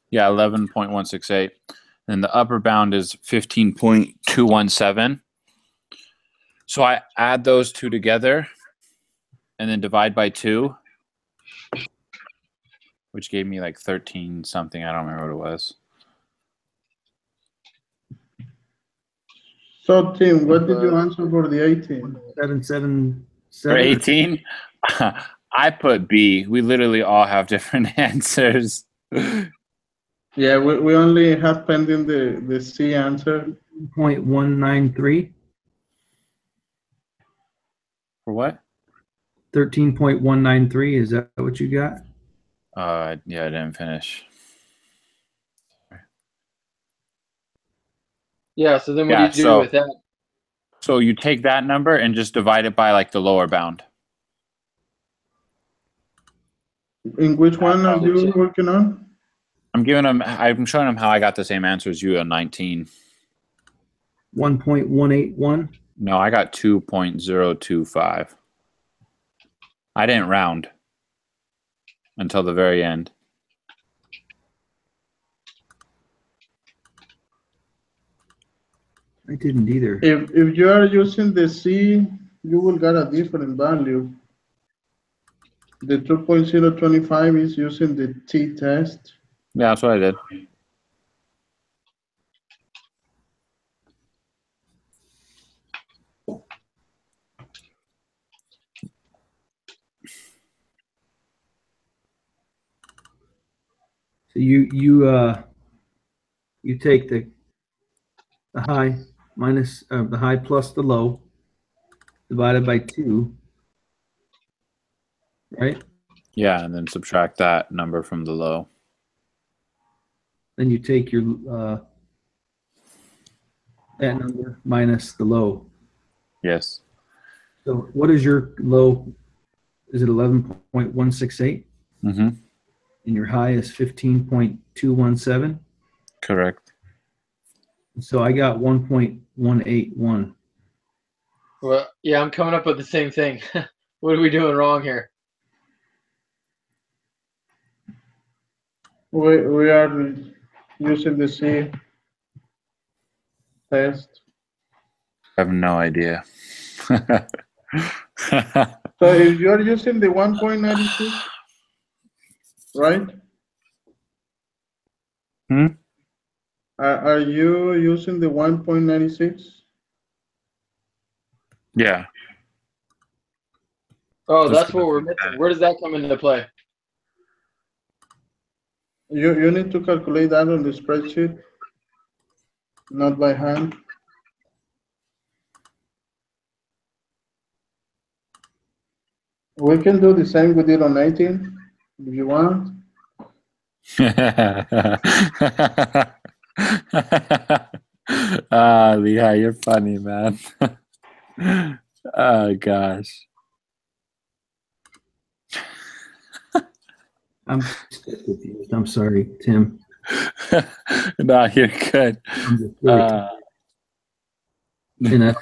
Yeah, 11.168. And the upper bound is 15.217. So I add those two together and then divide by 2, which gave me like 13 something. I don't remember what it was. So, Tim, what did you answer for the 18? 777. For 18, I put B. We literally all have different answers. Yeah, we only have pending the C answer. 13.193. For what? 13.193. Is that what you got? Yeah, I didn't finish. Yeah, so then what do you do with that? So you take that number and just divide it by like the lower bound. In which one are you working on? I'm showing them how I got the same answer as you on 19. 1.181. No, I got 2.025. I didn't round until the very end. I didn't either. If you are using the C, you will get a different value. The 2.025 is using the t-test. Yeah, that's what I did. So you take the high minus the high plus the low divided by 2, right? Yeah, and then subtract that number from the low. Then you take your that number minus the low. Yes. So what is your low? Is it 11.168? Mm-hmm. And your high is 15.217? Correct. So I got 1.181. Well, yeah, I'm coming up with the same thing. What are we doing wrong here? We are using the C test. I have no idea. So if you're using the 1.96, right? Are you using the 1.96? Yeah. Oh, that's what we're missing. Where does that come into play? You need to calculate that on the spreadsheet, not by hand. We can do the same we did on 18, if you want. Leah, you're funny, man. Oh, gosh. I'm still confused. I'm sorry, Tim. No, you're good. I'm just really and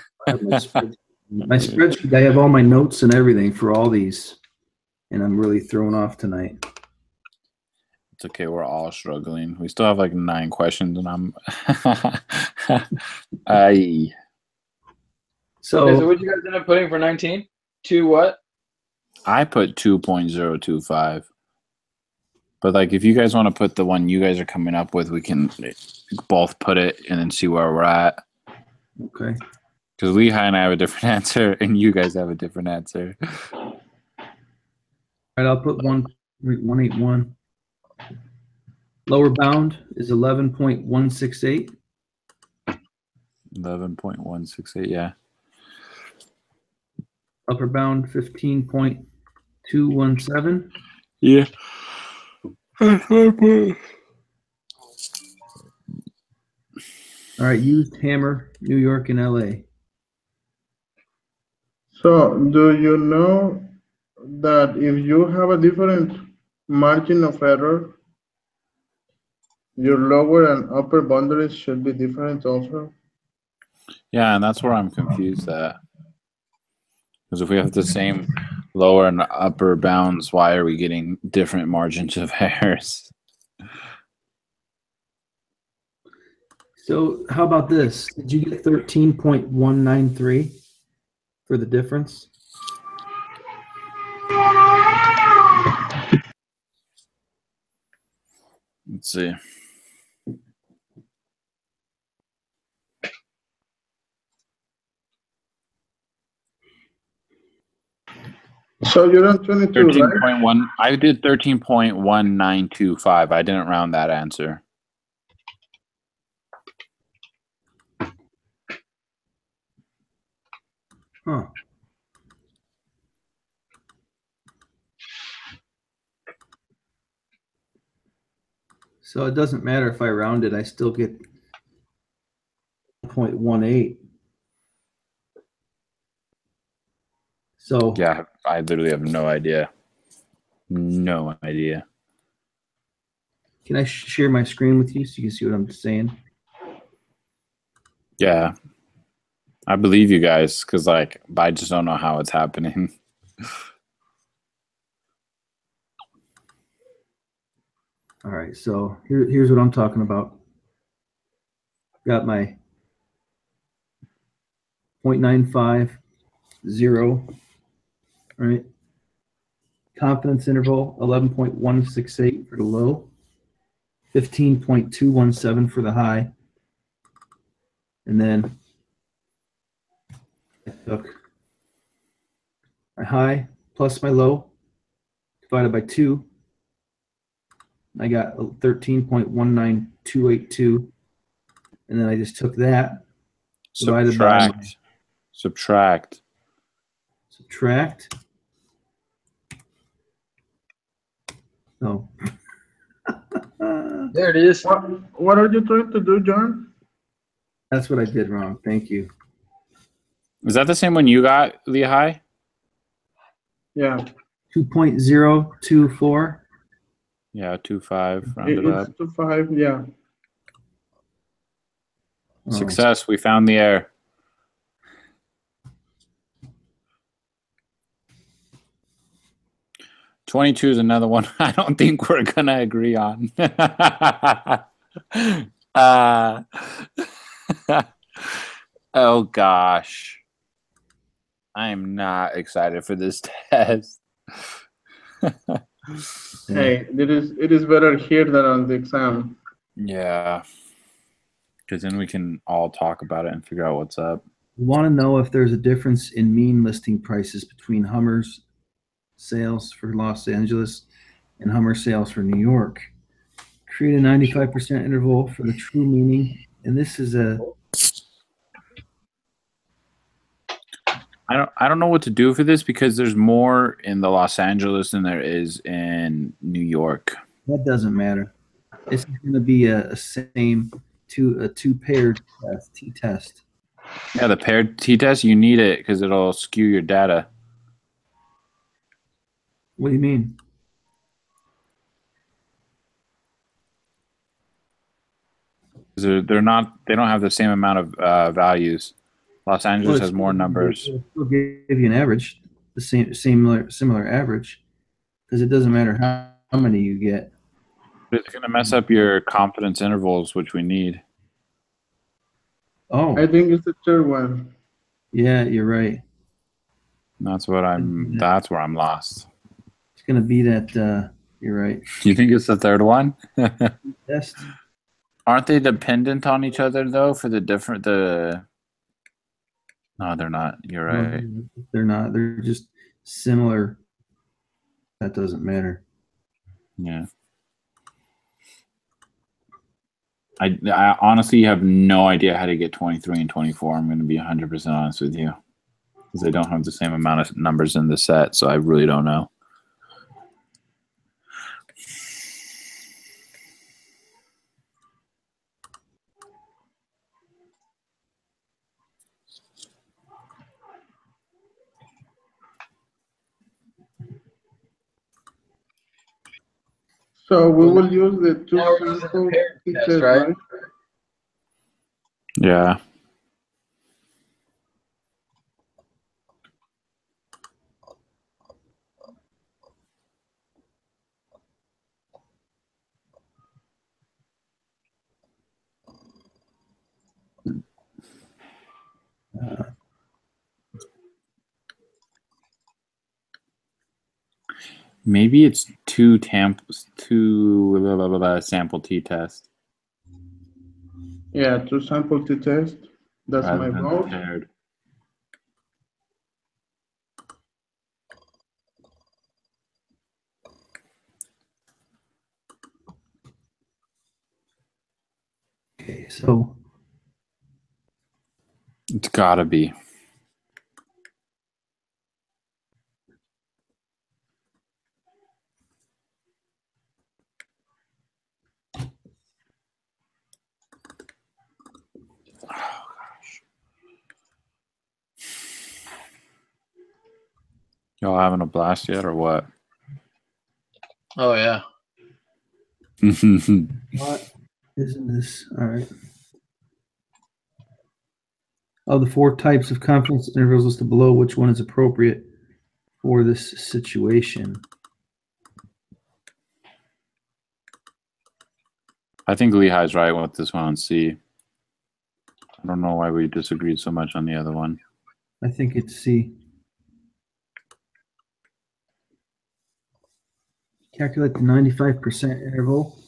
my spreadsheet, I have all my notes and everything for all these, and I'm really thrown off tonight. It's okay. We're all struggling. We still have like 9 questions, and I'm. So what did you guys end up putting for 19? 2 what? I put 2.025. But like, if you guys want to put the one you guys are coming up with, we can both put it and then see where we're at. Okay. Because Lehigh and I have a different answer, and you guys have a different answer. All right, I'll put 181. Lower bound is 11.168. 11.168. Yeah. Upper bound 15.217. Yeah. All right, used hammer, New York and LA. So, do you know that if you have a different margin of error, your lower and upper boundaries should be different also? Yeah, and that's where I'm confused at. Because if we have the same lower and upper bounds, why are we getting different margins of errors? So how about this? Did you get 13.193 for the difference? Let's see. So you're on 22, right? 13.1. I did 13.1925. I didn't round that answer. Huh. So it doesn't matter if I round it, I still get 0.18. So Yeah, I literally have no idea. No idea. can I share my screen with you so you can see what I'm saying? Yeah. I believe you guys because, like, I just don't know how it's happening. All right, so here's what I'm talking about. Got my 0.950, right? Confidence interval 11.168 for the low, 15.217 for the high, and then I took my high plus my low divided by 2. I got 13.19282, and then I just took that divided by Subtract. subtract. No. There it is. What are you trying to do, John? That's what I did wrong. Thank you. Is that the same one you got, Lehigh? Yeah. 2.024. Yeah, 2.5 rounded It's up. 2.5, yeah. Oh. Success. We found the error. $22 is another one I don't think we're gonna agree on. Oh gosh. I am not excited for this test. Hey, it is better here than on the exam. Yeah. Because then we can all talk about it and figure out what's up. You want to know if there's a difference in mean listing prices between Hummer's sales for Los Angeles and Hummer sales for New York. Create a 95% interval for the true meaning, and this is a I don't know what to do for this because there's more in the Los Angeles than there is in New York. that doesn't matter. It's going to be a two paired test, t-test. Yeah, the paired t-test, you need it because it'll skew your data. What do you mean? They don't have the same amount of values. Los Angeles has more numbers. It'll still give you an average, the similar average, because it doesn't matter how many you get. But it's going to mess up your confidence intervals, which we need. Oh, I think it's the third one. yeah, you're right. That's where I'm lost. It's going to be that. You're right. You think it's the third one? Test. Aren't they dependent on each other though? For no, they're not. You're right. No, they're not. They're just similar. That doesn't matter. Yeah. I honestly have no idea how to get 23 and 24. I'm going to be 100% honest with you. Because I don't have the same amount of numbers in the set, so I really don't know. So we will use the two Now we're using the sample paired t-test, test, right? right? Yeah. Maybe it's two sample t-test Yeah, two sample t-test. That's rather my than vote. paired. Okay, so It's gotta be. Y'all having a blast yet, or what? Oh yeah. what isn't this? All right. Of the 4 types of confidence intervals listed below, which one is appropriate for this situation? I think Lehigh's right with this one on C. I don't know why we disagreed so much on the other one. I think it's C. Calculate the 95% interval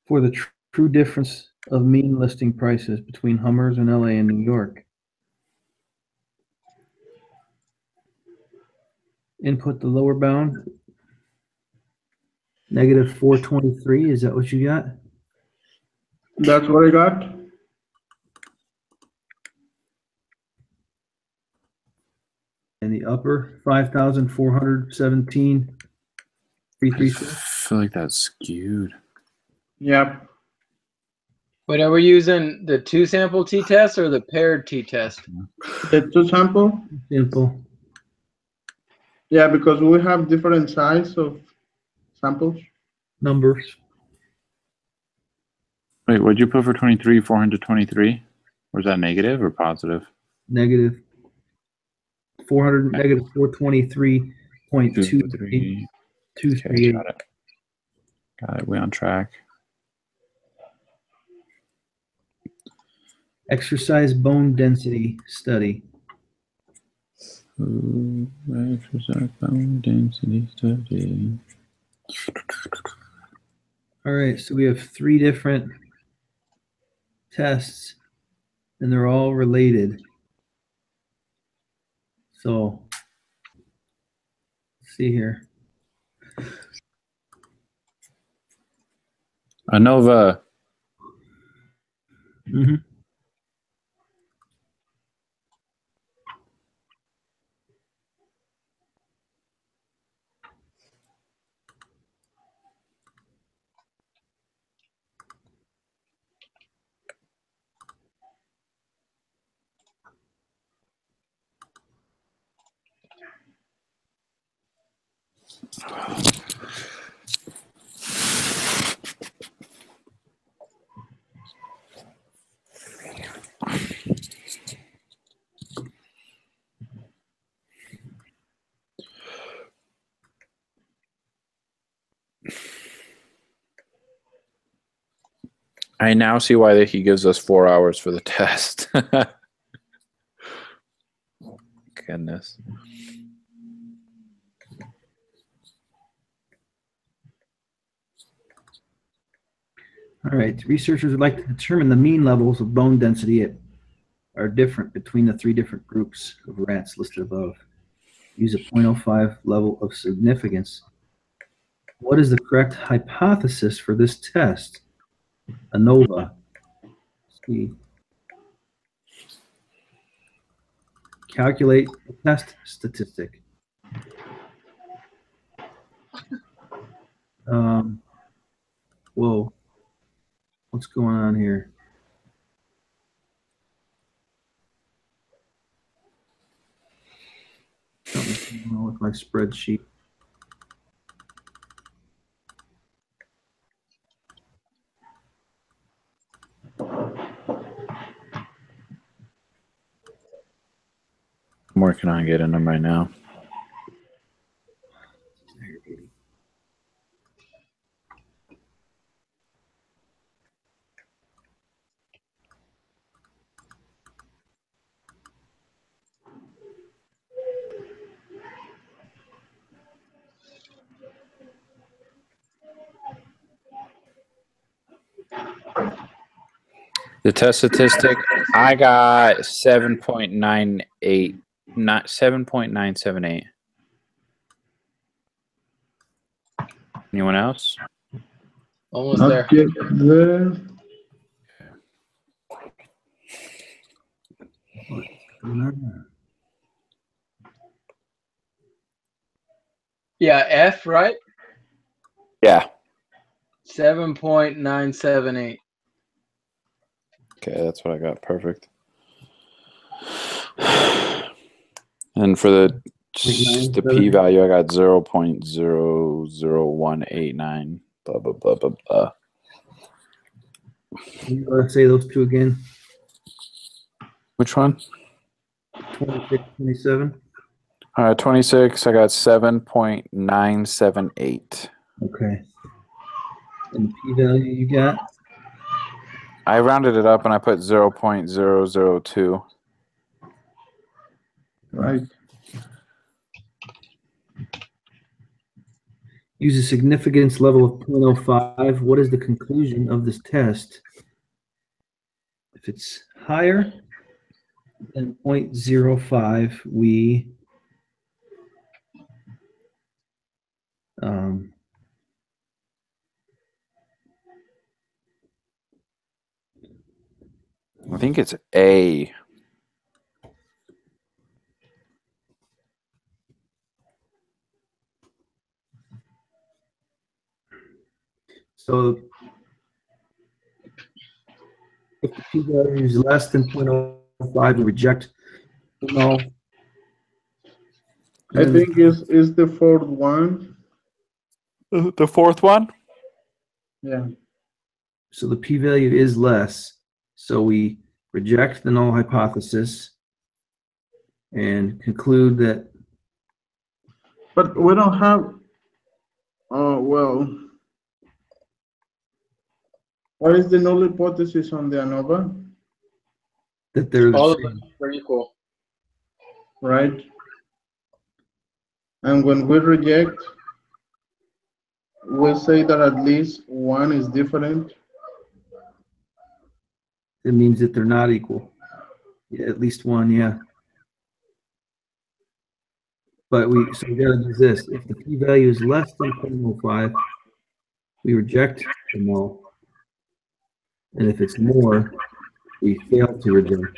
for the true difference of mean listing prices between Hummers in LA and New York. Input the lower bound. Negative 423. Is that what you got? That's what I got. And the upper 5,417. I feel like that's skewed. Yep. Wait, are we using the 2 sample t-test or the paired t-test? The two sample. Simple. Yeah, because we have different size of samples. Numbers. Wait, what'd you put for 23? 423? Was that negative or positive? Negative 400. Negative 423.23. 238. Got it. Got it. We on track. Exercise bone density study. Exercise bone density study. All right, so we have 3 different tests, and they're all related. So, let's see here. ANOVA. Mm-hmm. I now see why he gives us 4 hours for the test. Goodness. All right, researchers would like to determine the mean levels of bone density are different between the 3 different groups of rats listed above. Use a 0.05 level of significance. What is the correct hypothesis for this test? ANOVA. P. Calculate a test statistic. Whoa. What's going on here? Something's going on with my spreadsheet. I'm working on getting them right now. The test statistic, I got 7.98, not 7.978. Anyone else? Almost Not there. yet there. Yeah, F, right? Yeah. 7.978. Okay, that's what I got. Perfect. And for the p-value, I got 0.00189. Blah, blah, blah, blah, blah. Can you say those two again? Which one? 26, 27? 26, I got 7.978. Okay. And the p-value you got? I rounded it up and I put 0.002. Right. Use a significance level of 0.05. What is the conclusion of this test? If it's higher than 0.05, we I think it's A. so if the p-value is less than 0.05, we reject the null. I think is the fourth one. The fourth one? Yeah. So the p-value is less. So we reject the null hypothesis and conclude that. But we don't have. Oh well. What is the null hypothesis on the ANOVA? That they're the All of same. them are equal. Right. And when we reject, we say that at least one is different. It means that they're not equal. Yeah, at least one, yeah. But we gotta do this. If the p-value is less than 0.05, we reject the null. And if it's more, we fail to reject.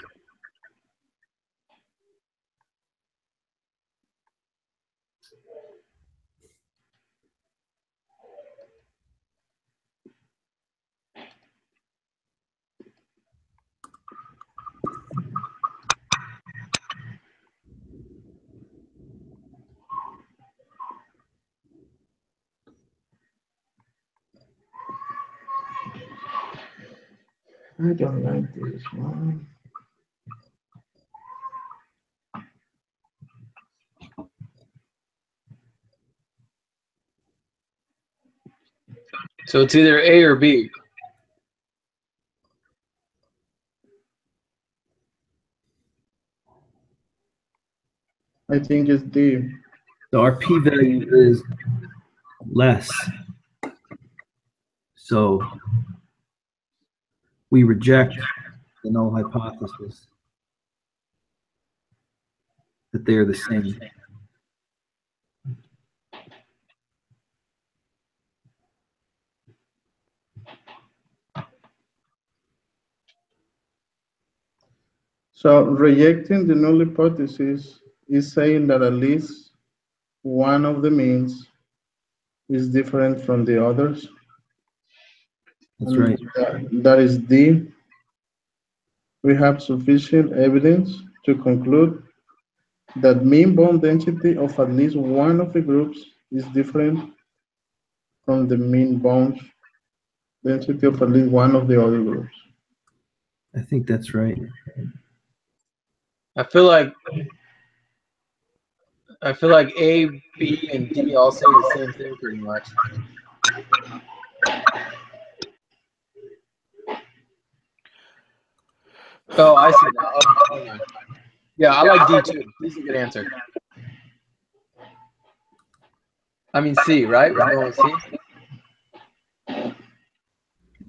I don't like this one. So it's either A or B. I think it's D. So our p-value is less. So we reject the null hypothesis that they are the same. So rejecting the null hypothesis is saying that at least one of the means is different from the others. That's And right. that is D. We have sufficient evidence to conclude that mean bond density of at least one of the groups is different from the mean bond density of at least one of the other groups. I think that's right. I feel like A, B, and D all say the same thing pretty much. Oh, I see now. Oh, hang on. Yeah, I like D too. D's a good answer. I mean C, right? We're going with C.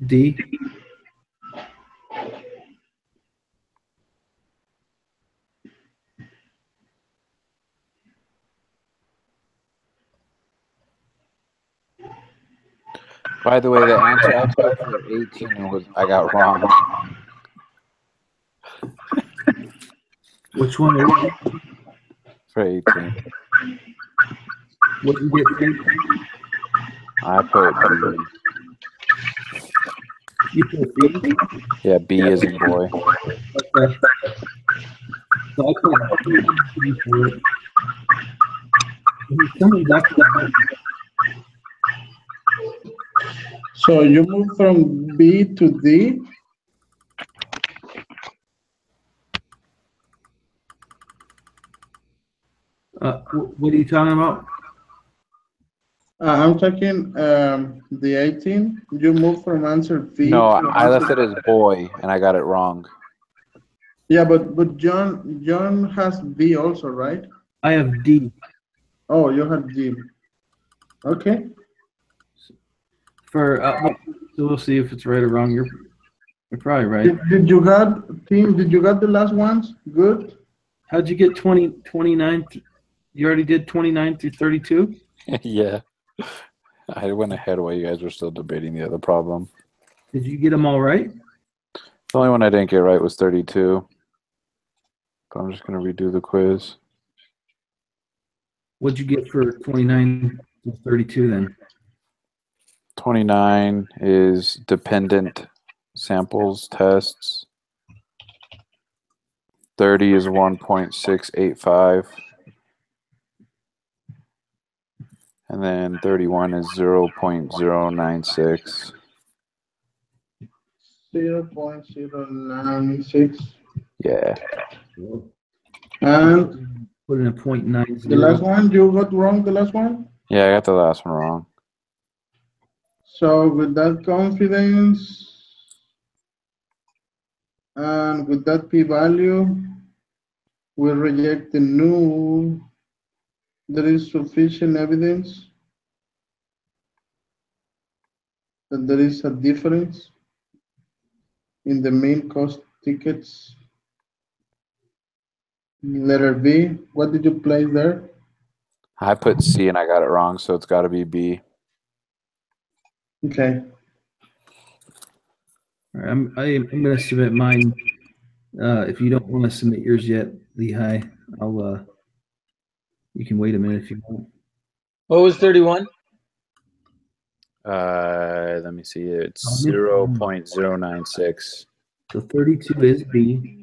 D. By the way, the answer I took for 18 was I got wrong. Which one? For 18, What did you get? I put B. You put B? Yeah, B is a boy. Okay. So I put B for it. Coming back to that. So you move from B to D. What are you talking about? I'm talking the 18. You move from answer B. No, to I left answer- it as boy, and I got it wrong. Yeah, but John has B also, right? I have D. Oh, you have D. Okay. For so we'll see if it's right or wrong. You're probably right. Did you got team? Did you got the last ones? Good. How'd you get 29? You already did 29 through 32? Yeah. I went ahead while you guys were still debating the other problem. Did you get them all right? The only one I didn't get right was 32. But I'm just going to redo the quiz. What'd you get for 29 to 32 then? 29 is dependent samples tests. 30 is 1.685. And then 31 is 0.096. 0.096. Yeah. And Put in a 0.90. the last one, you got wrong the last one? Yeah, I got the last one wrong. So with that confidence and with that p-value, we reject the null. There is sufficient evidence that there is a difference in the main cost tickets. Letter B, what did you place there? I put C and I got it wrong, so it's got to be B. Okay. All right, I'm going to submit mine. If you don't want to submit yours yet, Lehigh, I'll. You can wait a minute if you want. What was 31? Let me see. It's 0.096. So 32 is B.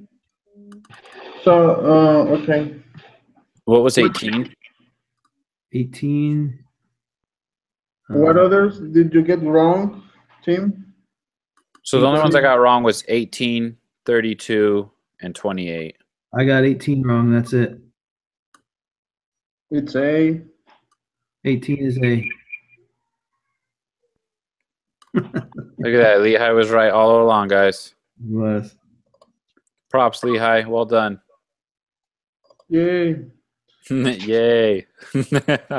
So, okay. What was 18? 18. What others did you get wrong, Tim? So the only ones I got wrong was 18, 32, and 28. I got 18 wrong. That's it. It's A. 18 is A. Look at that. Lehigh was right all along, guys. Was. Props, Lehigh. Well done. Yay. Yay.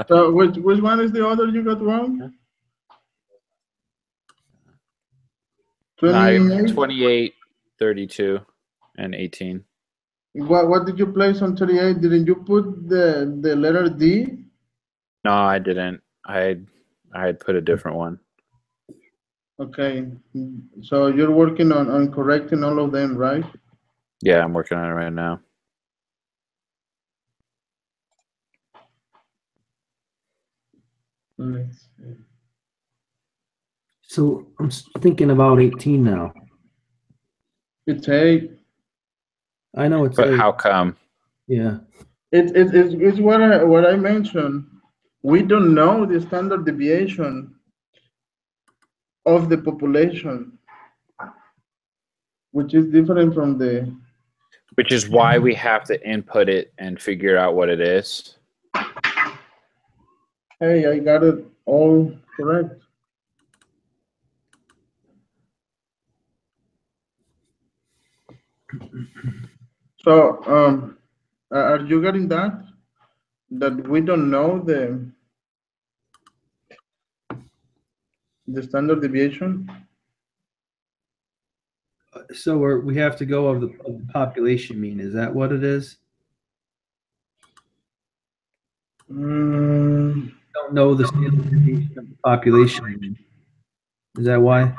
So which one is the other you got wrong? 28? 28, 32, and 18. What did you place on 38? Didn't you put the letter D? No, I didn't. I had put a different one. Okay. So you're working on correcting all of them, right? Yeah, I'm working on it right now. Let's see. So I'm thinking about 18 now. It's 8. I know it's But 8. how come? Yeah. It's what I mentioned. We don't know the standard deviation of the population, which is different from the. Which is why we have to input it and figure out what it is. Hey, I got it all correct. So, are you getting that? That we don't know the standard deviation? So we have to go of the population mean. Is that what it is? Don't know the standard deviation of the population mean. Is that why?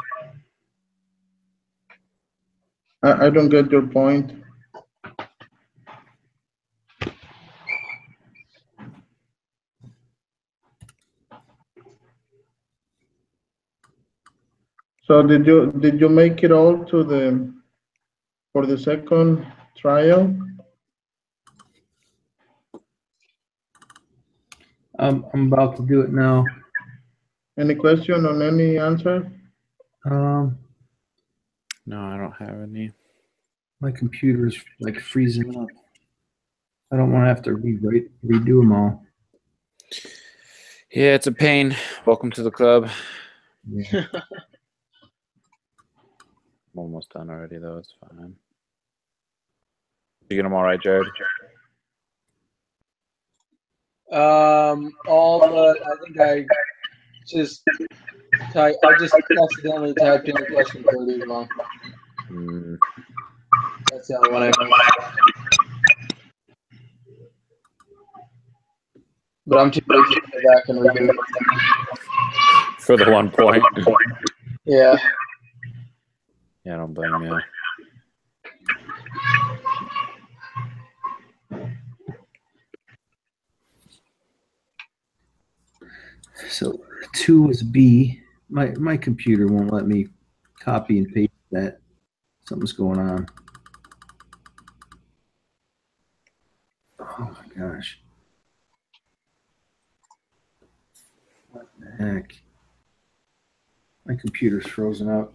I don't get your point. So did you make it all to the for the second trial? I'm about to do it now. Any question on any answer? No, I don't have any. My computer's like freezing up. I don't want to have to redo them all. Yeah, it's a pain. Welcome to the club. Yeah. I'm almost done already, though. It's fine. You get them all right, Jared? All but I think I just accidentally typed in the question code wrong. That's the only one I missed. But I'm too lazy to go back and redo it. For the 1 point. Yeah. Yeah, I don't blame you. So 2 is B. My computer won't let me copy and paste that. Something's going on. Oh my gosh. What the heck? My computer's frozen up.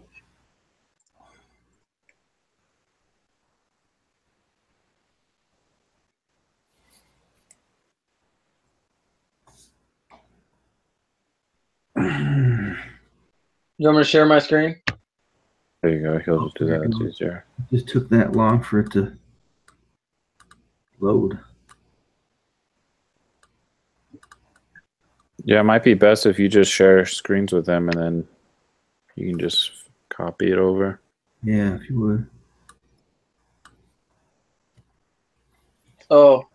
You want me to share my screen? There you go. He'll just do that. It's easier. It just took that long for it to load. Yeah, it might be best if you just share screens with them and then you can just copy it over. Yeah, if you would. Oh.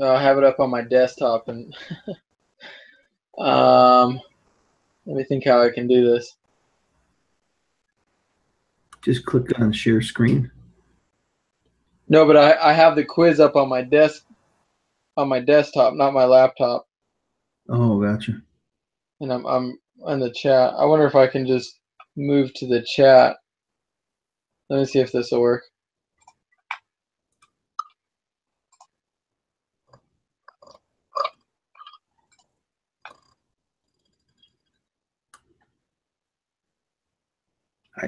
I have it up on my desktop and let me think how I can do this. Just click on share screen. No, but I have the quiz up on my desktop, not my laptop. Oh, gotcha. And I'm in the chat. I wonder if I can just move to the chat. Let me see if this will work.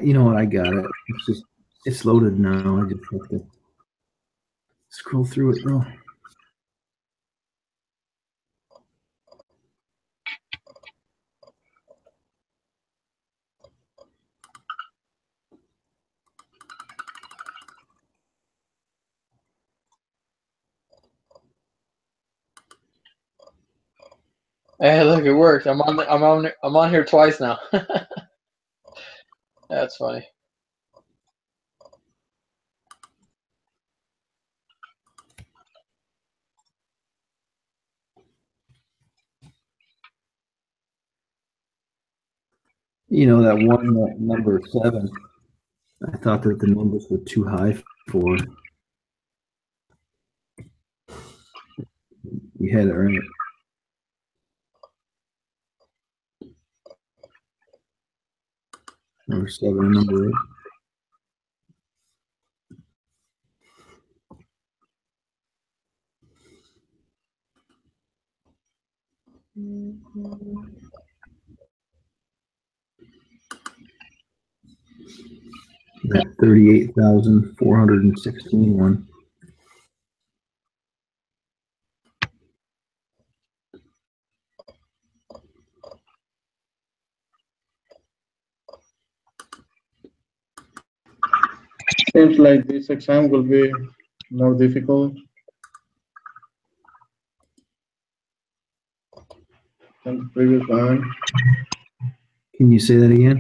You know what? I got it. It's loaded now. I just have to scroll through it though. Hey, look, it worked. I'm on here twice now. That's funny. You know that one number 7. I thought that the numbers were too high for. You had it right. Number 7 and number 8. That 38,416 one. Seems like this exam will be more difficult than the previous one. Can you say that again?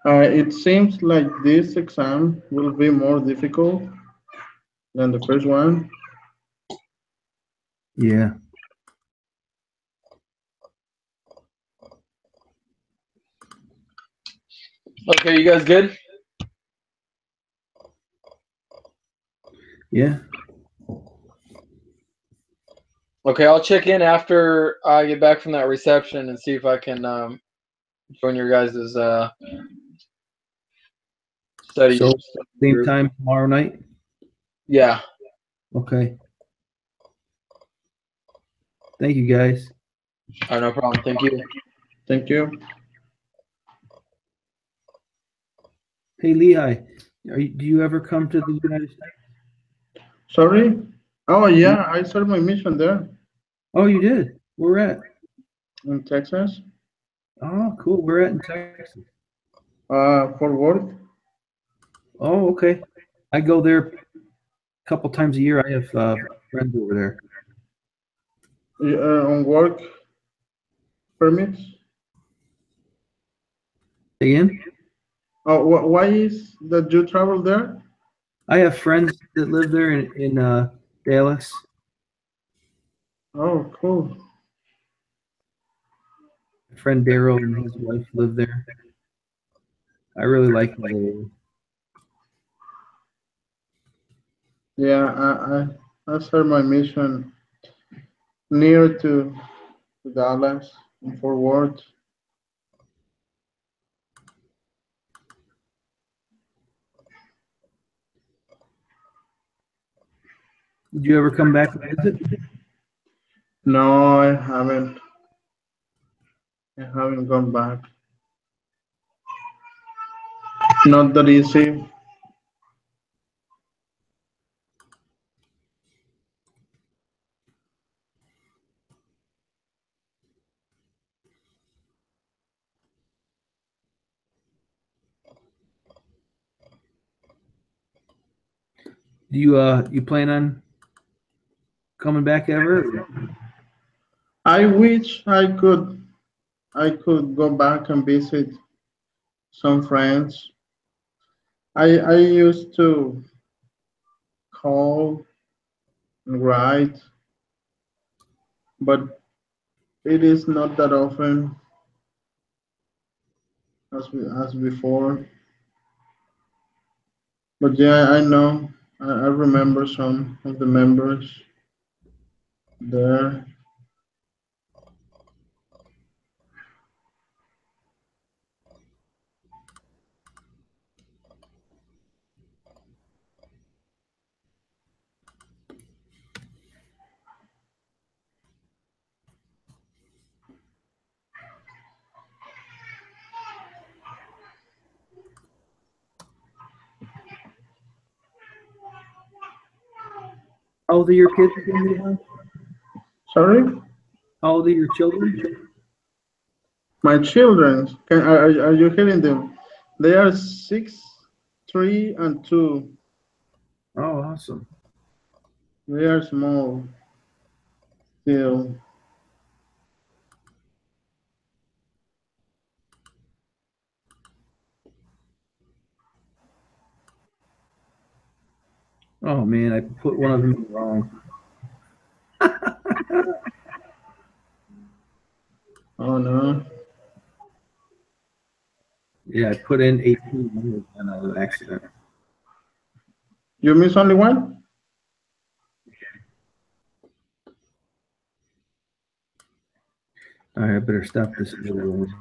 It seems like this exam will be more difficult than the first one. Yeah. Okay, you guys good? Yeah. Okay, I'll check in after I get back from that reception and see if I can join your guys' study. So, same group. time tomorrow night? Yeah. Okay. Thank you, guys. Oh, no problem. Thank you. Thank you. Hey, Lehigh, do you ever come to the United States? Sorry? Oh, yeah, I started my mission there Oh, you did? Where at? in Texas. Oh, cool. We're at in Texas. For work. Oh, okay. I go there a couple times a year. I have friends over there. On work permits. Again? Oh, why is that you travel there? I have friends that live there in Dallas. Oh, cool. My friend Daryl and his wife live there. I really like that area. Yeah, I started my mission near to Dallas in Fort Worth. Did you ever come back and visit? No, I haven't. I haven't gone back. Not that easy. Do you plan on coming back ever? I wish I could go back and visit some friends. I used to call and write, but it is not that often as before. But yeah, I know. I remember some of the members there. How old are your kids again, Lehigh? Sorry, How old are your children? my children. Are you hearing them? They are 6, 3, and 2. Oh, awesome. They are small still. Oh man, I put one of them wrong. Oh no. Yeah, I put in 1800 and I was an accident. You miss only one? All right, I better stop this little one.